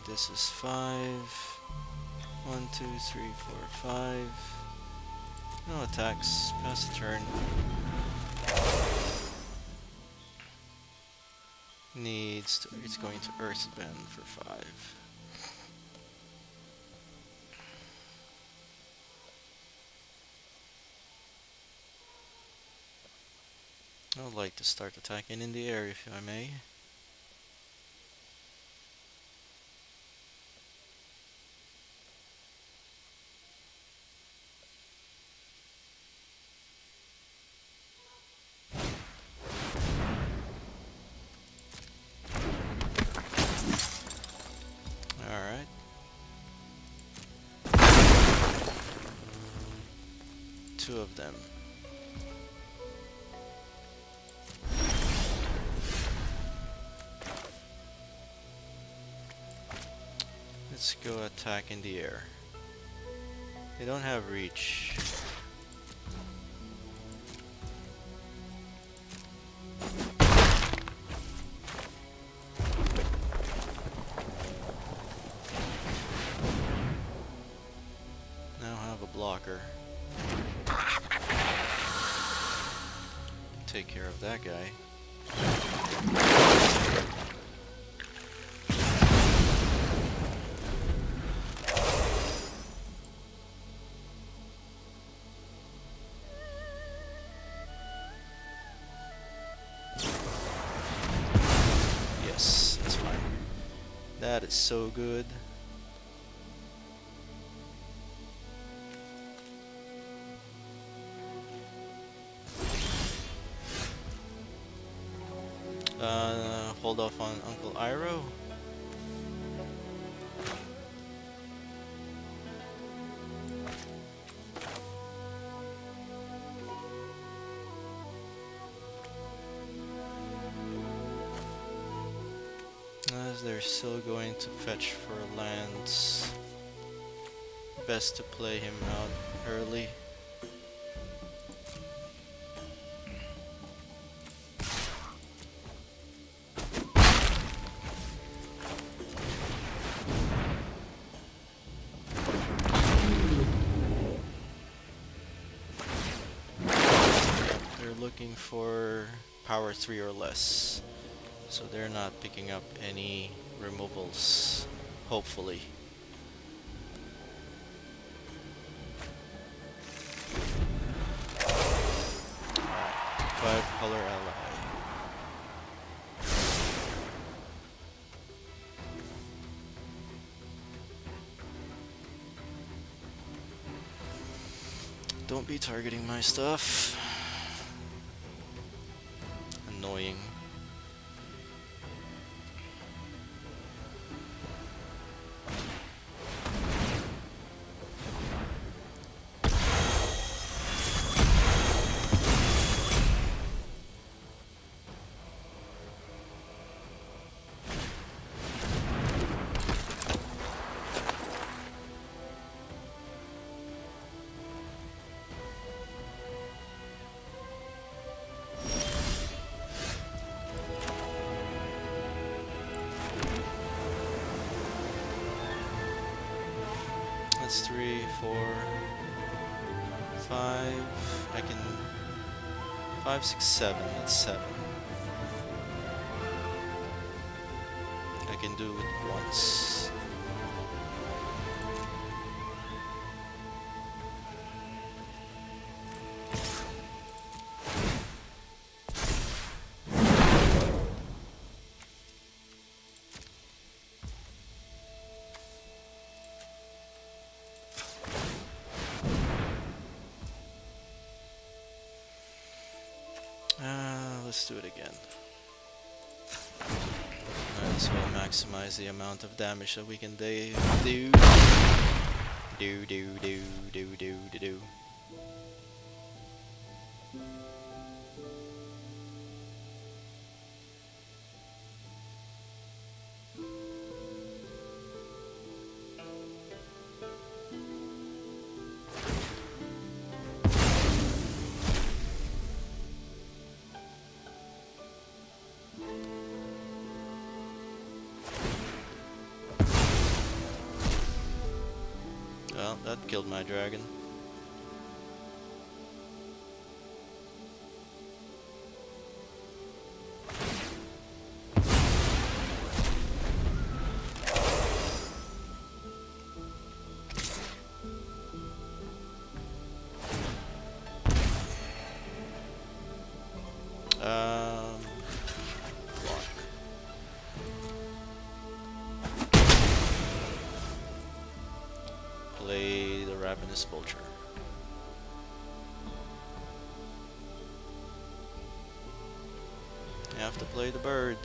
This is 5. 1, 2, 3, 4, 5. No attacks. Pass the turn. It's going to Earthbend for 5. I would like to start attacking in the air if I may. Alright. Two of them. Let's go attack in the air. They don't have reach. Now have a blocker. Take care of that guy. Yes, that's fine. That is so good. Hold off on Uncle Iroh. As they're still going to fetch for lands, best to play him out early. Looking for power 3 or less, so they're not picking up any removals, hopefully. Alright, 5-color ally. Don't be targeting my stuff. Annoying. That's 3, 4, 5. I can 5, 6, 7. That's 7. I can do it once. Let's do it again. Might as well maximize the amount of damage that we can do. Do. Well, that killed my dragon. Block. Play the Ravenous Vulture. You have to play the bird.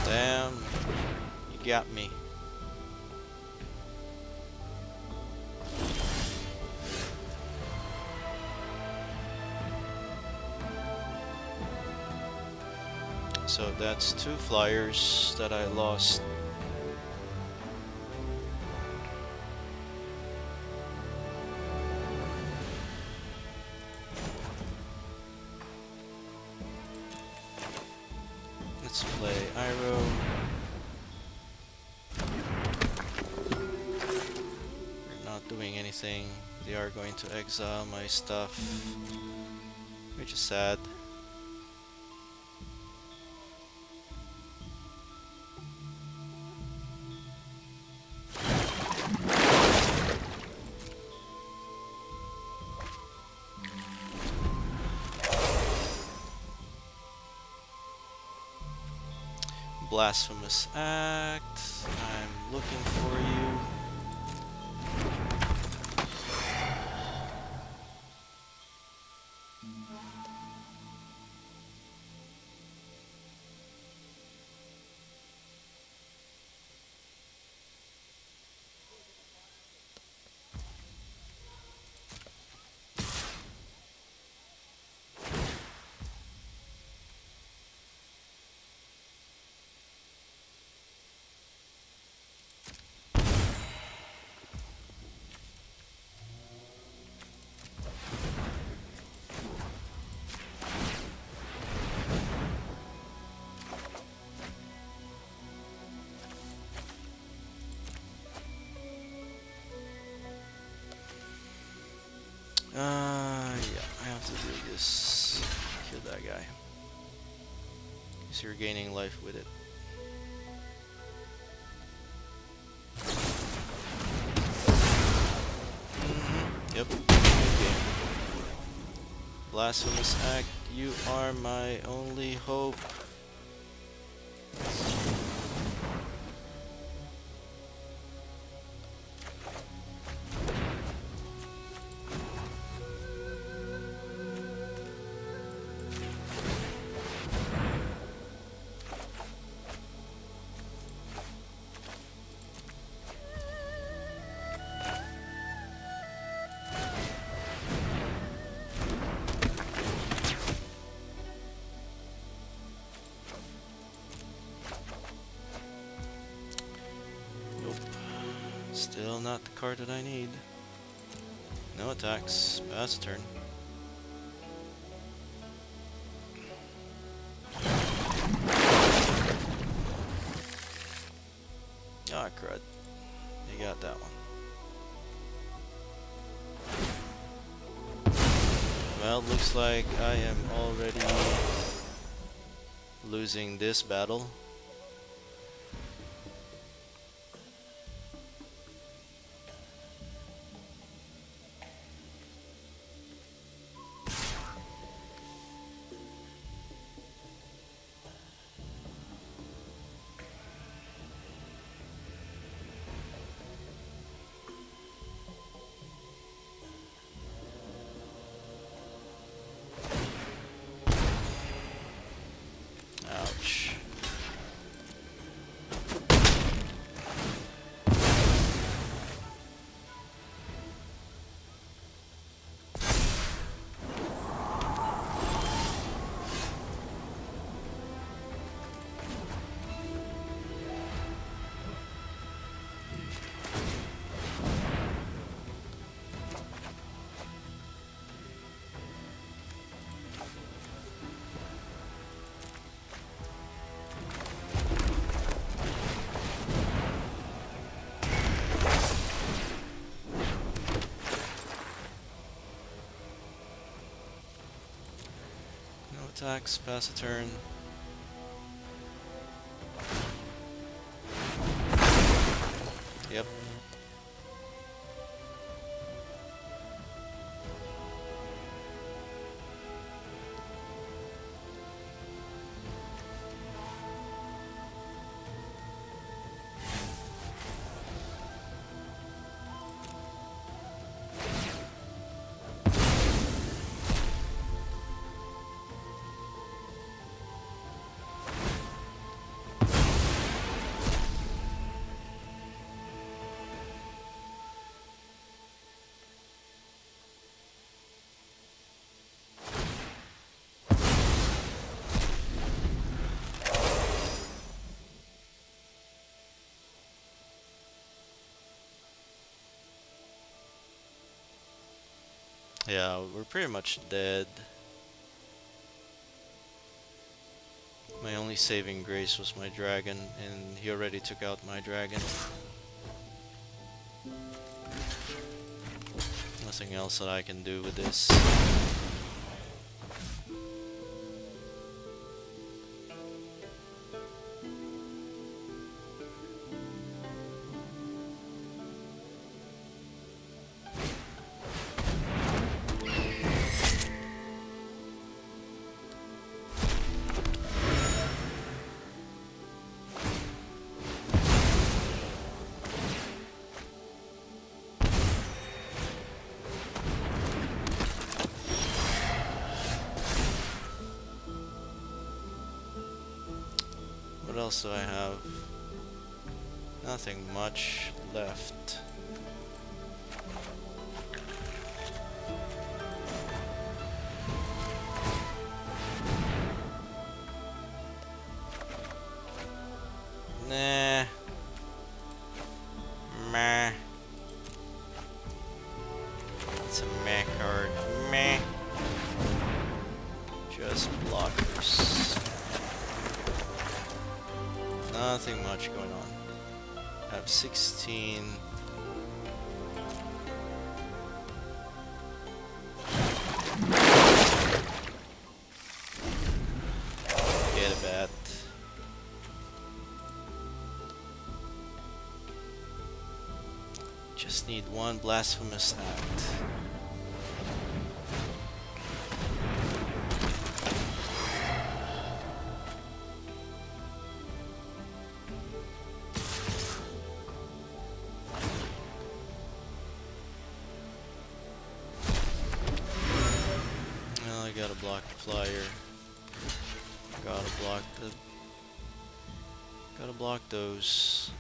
Damn, you got me. So that's 2 flyers that I lost. Let's play Iroh. We're not doing anything. They are going to exile my stuff, which is sad. Blasphemous Act. I'm looking for you. Yeah, I have to do this. Kill that guy. Because you're gaining life with it. Yep. Okay. Blasphemous Act, you are my only hope. Still not the card that I need. No attacks. Pass turn. Ah, crud. You got that one. Well, looks like I am already losing this battle. Ouch. Attacks, pass a turn. Yep. Yeah, we're pretty much dead. My only saving grace was my dragon, and he already took out my dragon. Nothing else that I can do with this. What else do I have? Nothing much left. Nah. Meh. It's a meh card. Meh. Just blockers. Nothing much going on. I have 16. Get a bat. Just need one blasphemous act. Gotta block the flyer. Gotta block those.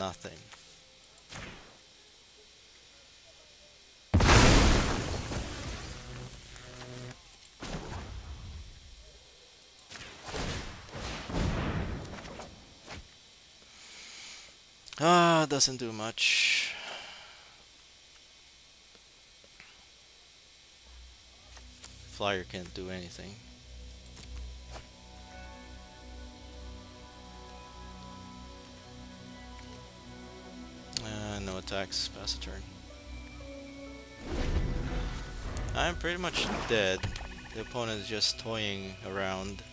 nothing. Ah, doesn't do much. Flyer can't do anything. No attacks, pass a turn. I'm pretty much dead. The opponent is just toying around.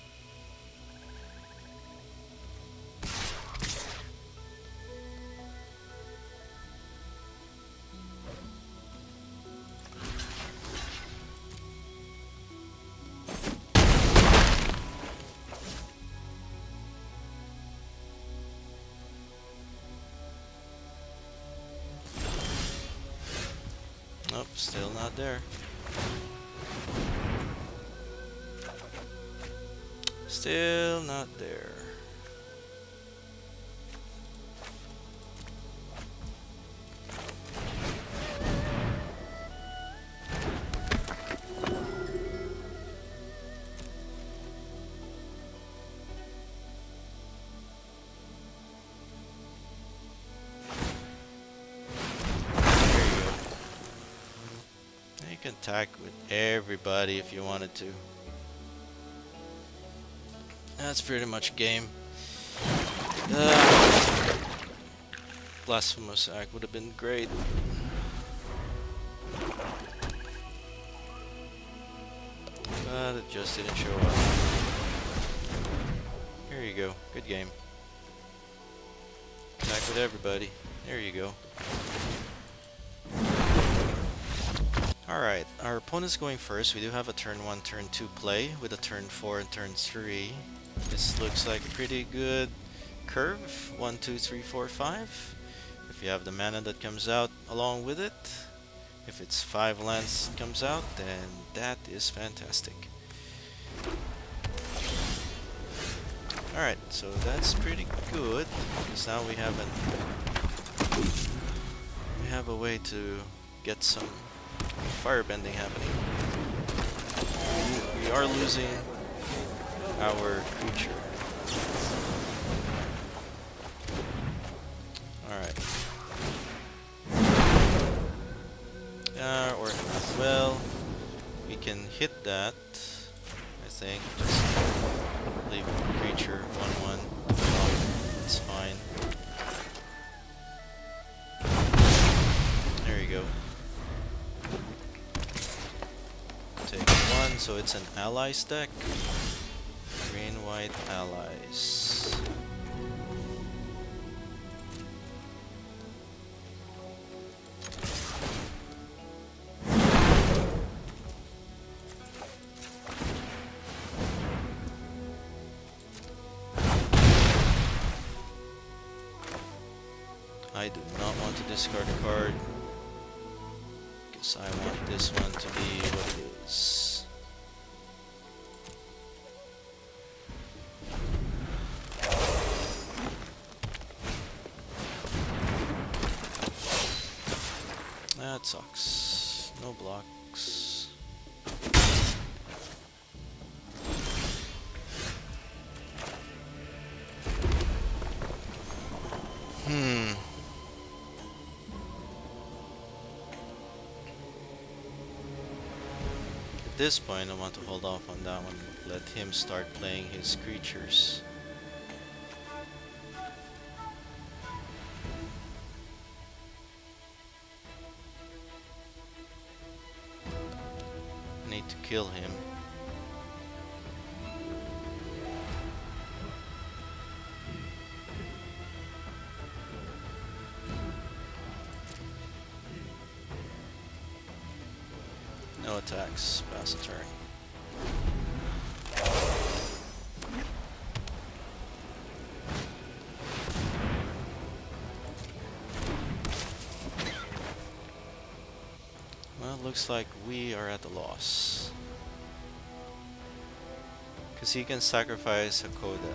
Nope, still not there. Still not there. You can attack with everybody if you wanted to. That's pretty much game. Blasphemous Act would have been great. But it just didn't show up. Here you go. Good game. Attack with everybody. There you go. Alright, our opponent's going first. We do have a turn 1, turn 2 play with a turn 4 and turn 3. This looks like a pretty good curve. 1, 2, 3, 4, 5. If you have the mana that comes out along with it, if it's 5 lands comes out, then that is fantastic. Alright, so that's pretty good, because now we have a way to get some firebending happening. We are losing our creature. Alright. Or, well, we can hit that, I think. Just leave creature 1/1. It's fine. There you go. Take 1, so it's an allies deck. Green-white allies. I do not want to discard a card, because I want this one to be what it is. That sucks. No blocks. At this point, I want to hold off on that one. Let him start playing his creatures. Need to kill him. No attacks, pass a turn. Well, looks like we are at a loss. Because he can sacrifice Hakoda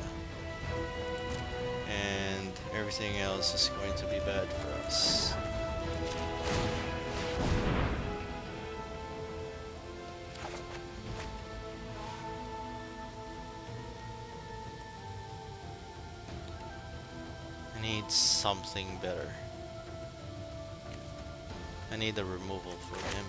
and everything else is going to be bad for us. I need something better. I need a removal for him.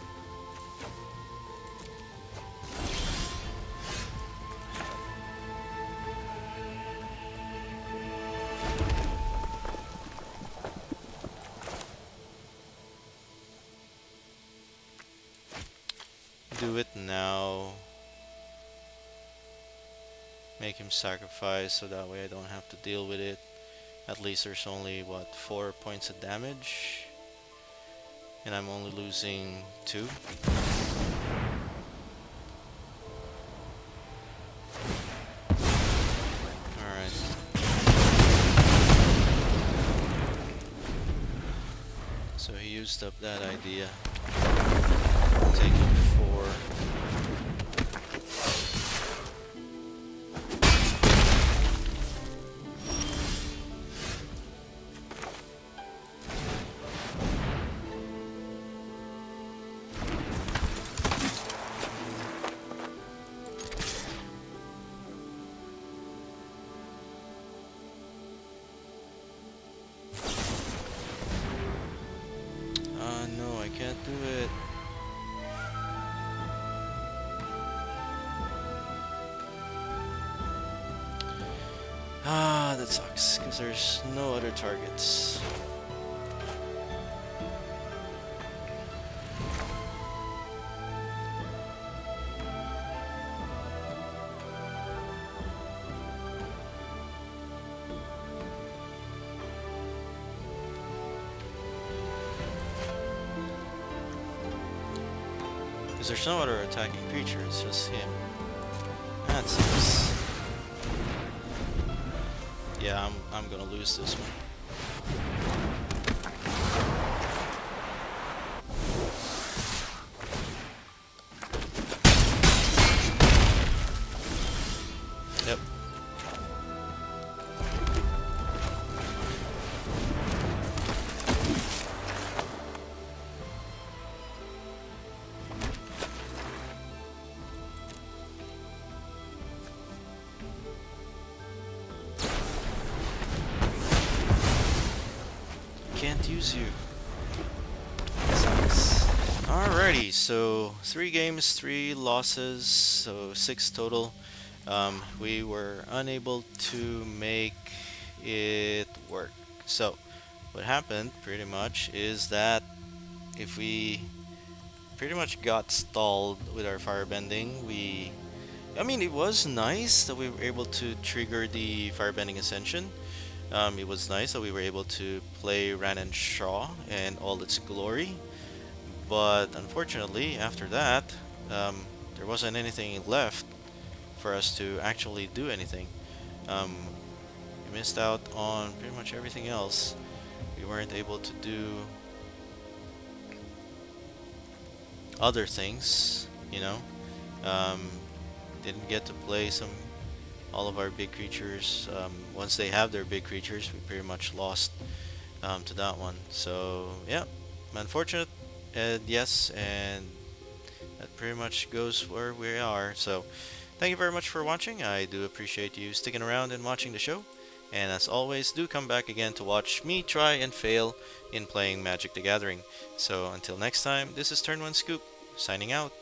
Do it now. Make him sacrifice so that way I don't have to deal with it. At least there's only, what, 4 points of damage? And I'm only losing 2. Alright. So he used up that idea. Taking 4. No, I can't do it. Ah, that sucks, because there's no other targets. Because there's no other attacking creature, it's just him. That sucks. Yeah, I'm gonna lose this one. Yep. Can't use you. Sucks. Alrighty, so 3 games, 3 losses, so 6 total. We were unable to make it work. So what happened pretty much is that if we pretty much got stalled with our firebending, I mean, it was nice that we were able to trigger the Firebending Ascension. It was nice that we were able to play Ran and Shaw in all its glory, but unfortunately after that there wasn't anything left for us to actually do anything. We missed out on pretty much everything else. We weren't able to do other things, you know. Didn't get to play all of our big creatures. Once they have their big creatures, we pretty much lost to that one. So yeah, unfortunate. Yes, and that pretty much goes where we are. So thank you very much for watching. I do appreciate you sticking around and watching the show. And as always, do come back again to watch me try and fail in playing Magic the Gathering. So until next time, this is Turn 1 Scoop, signing out.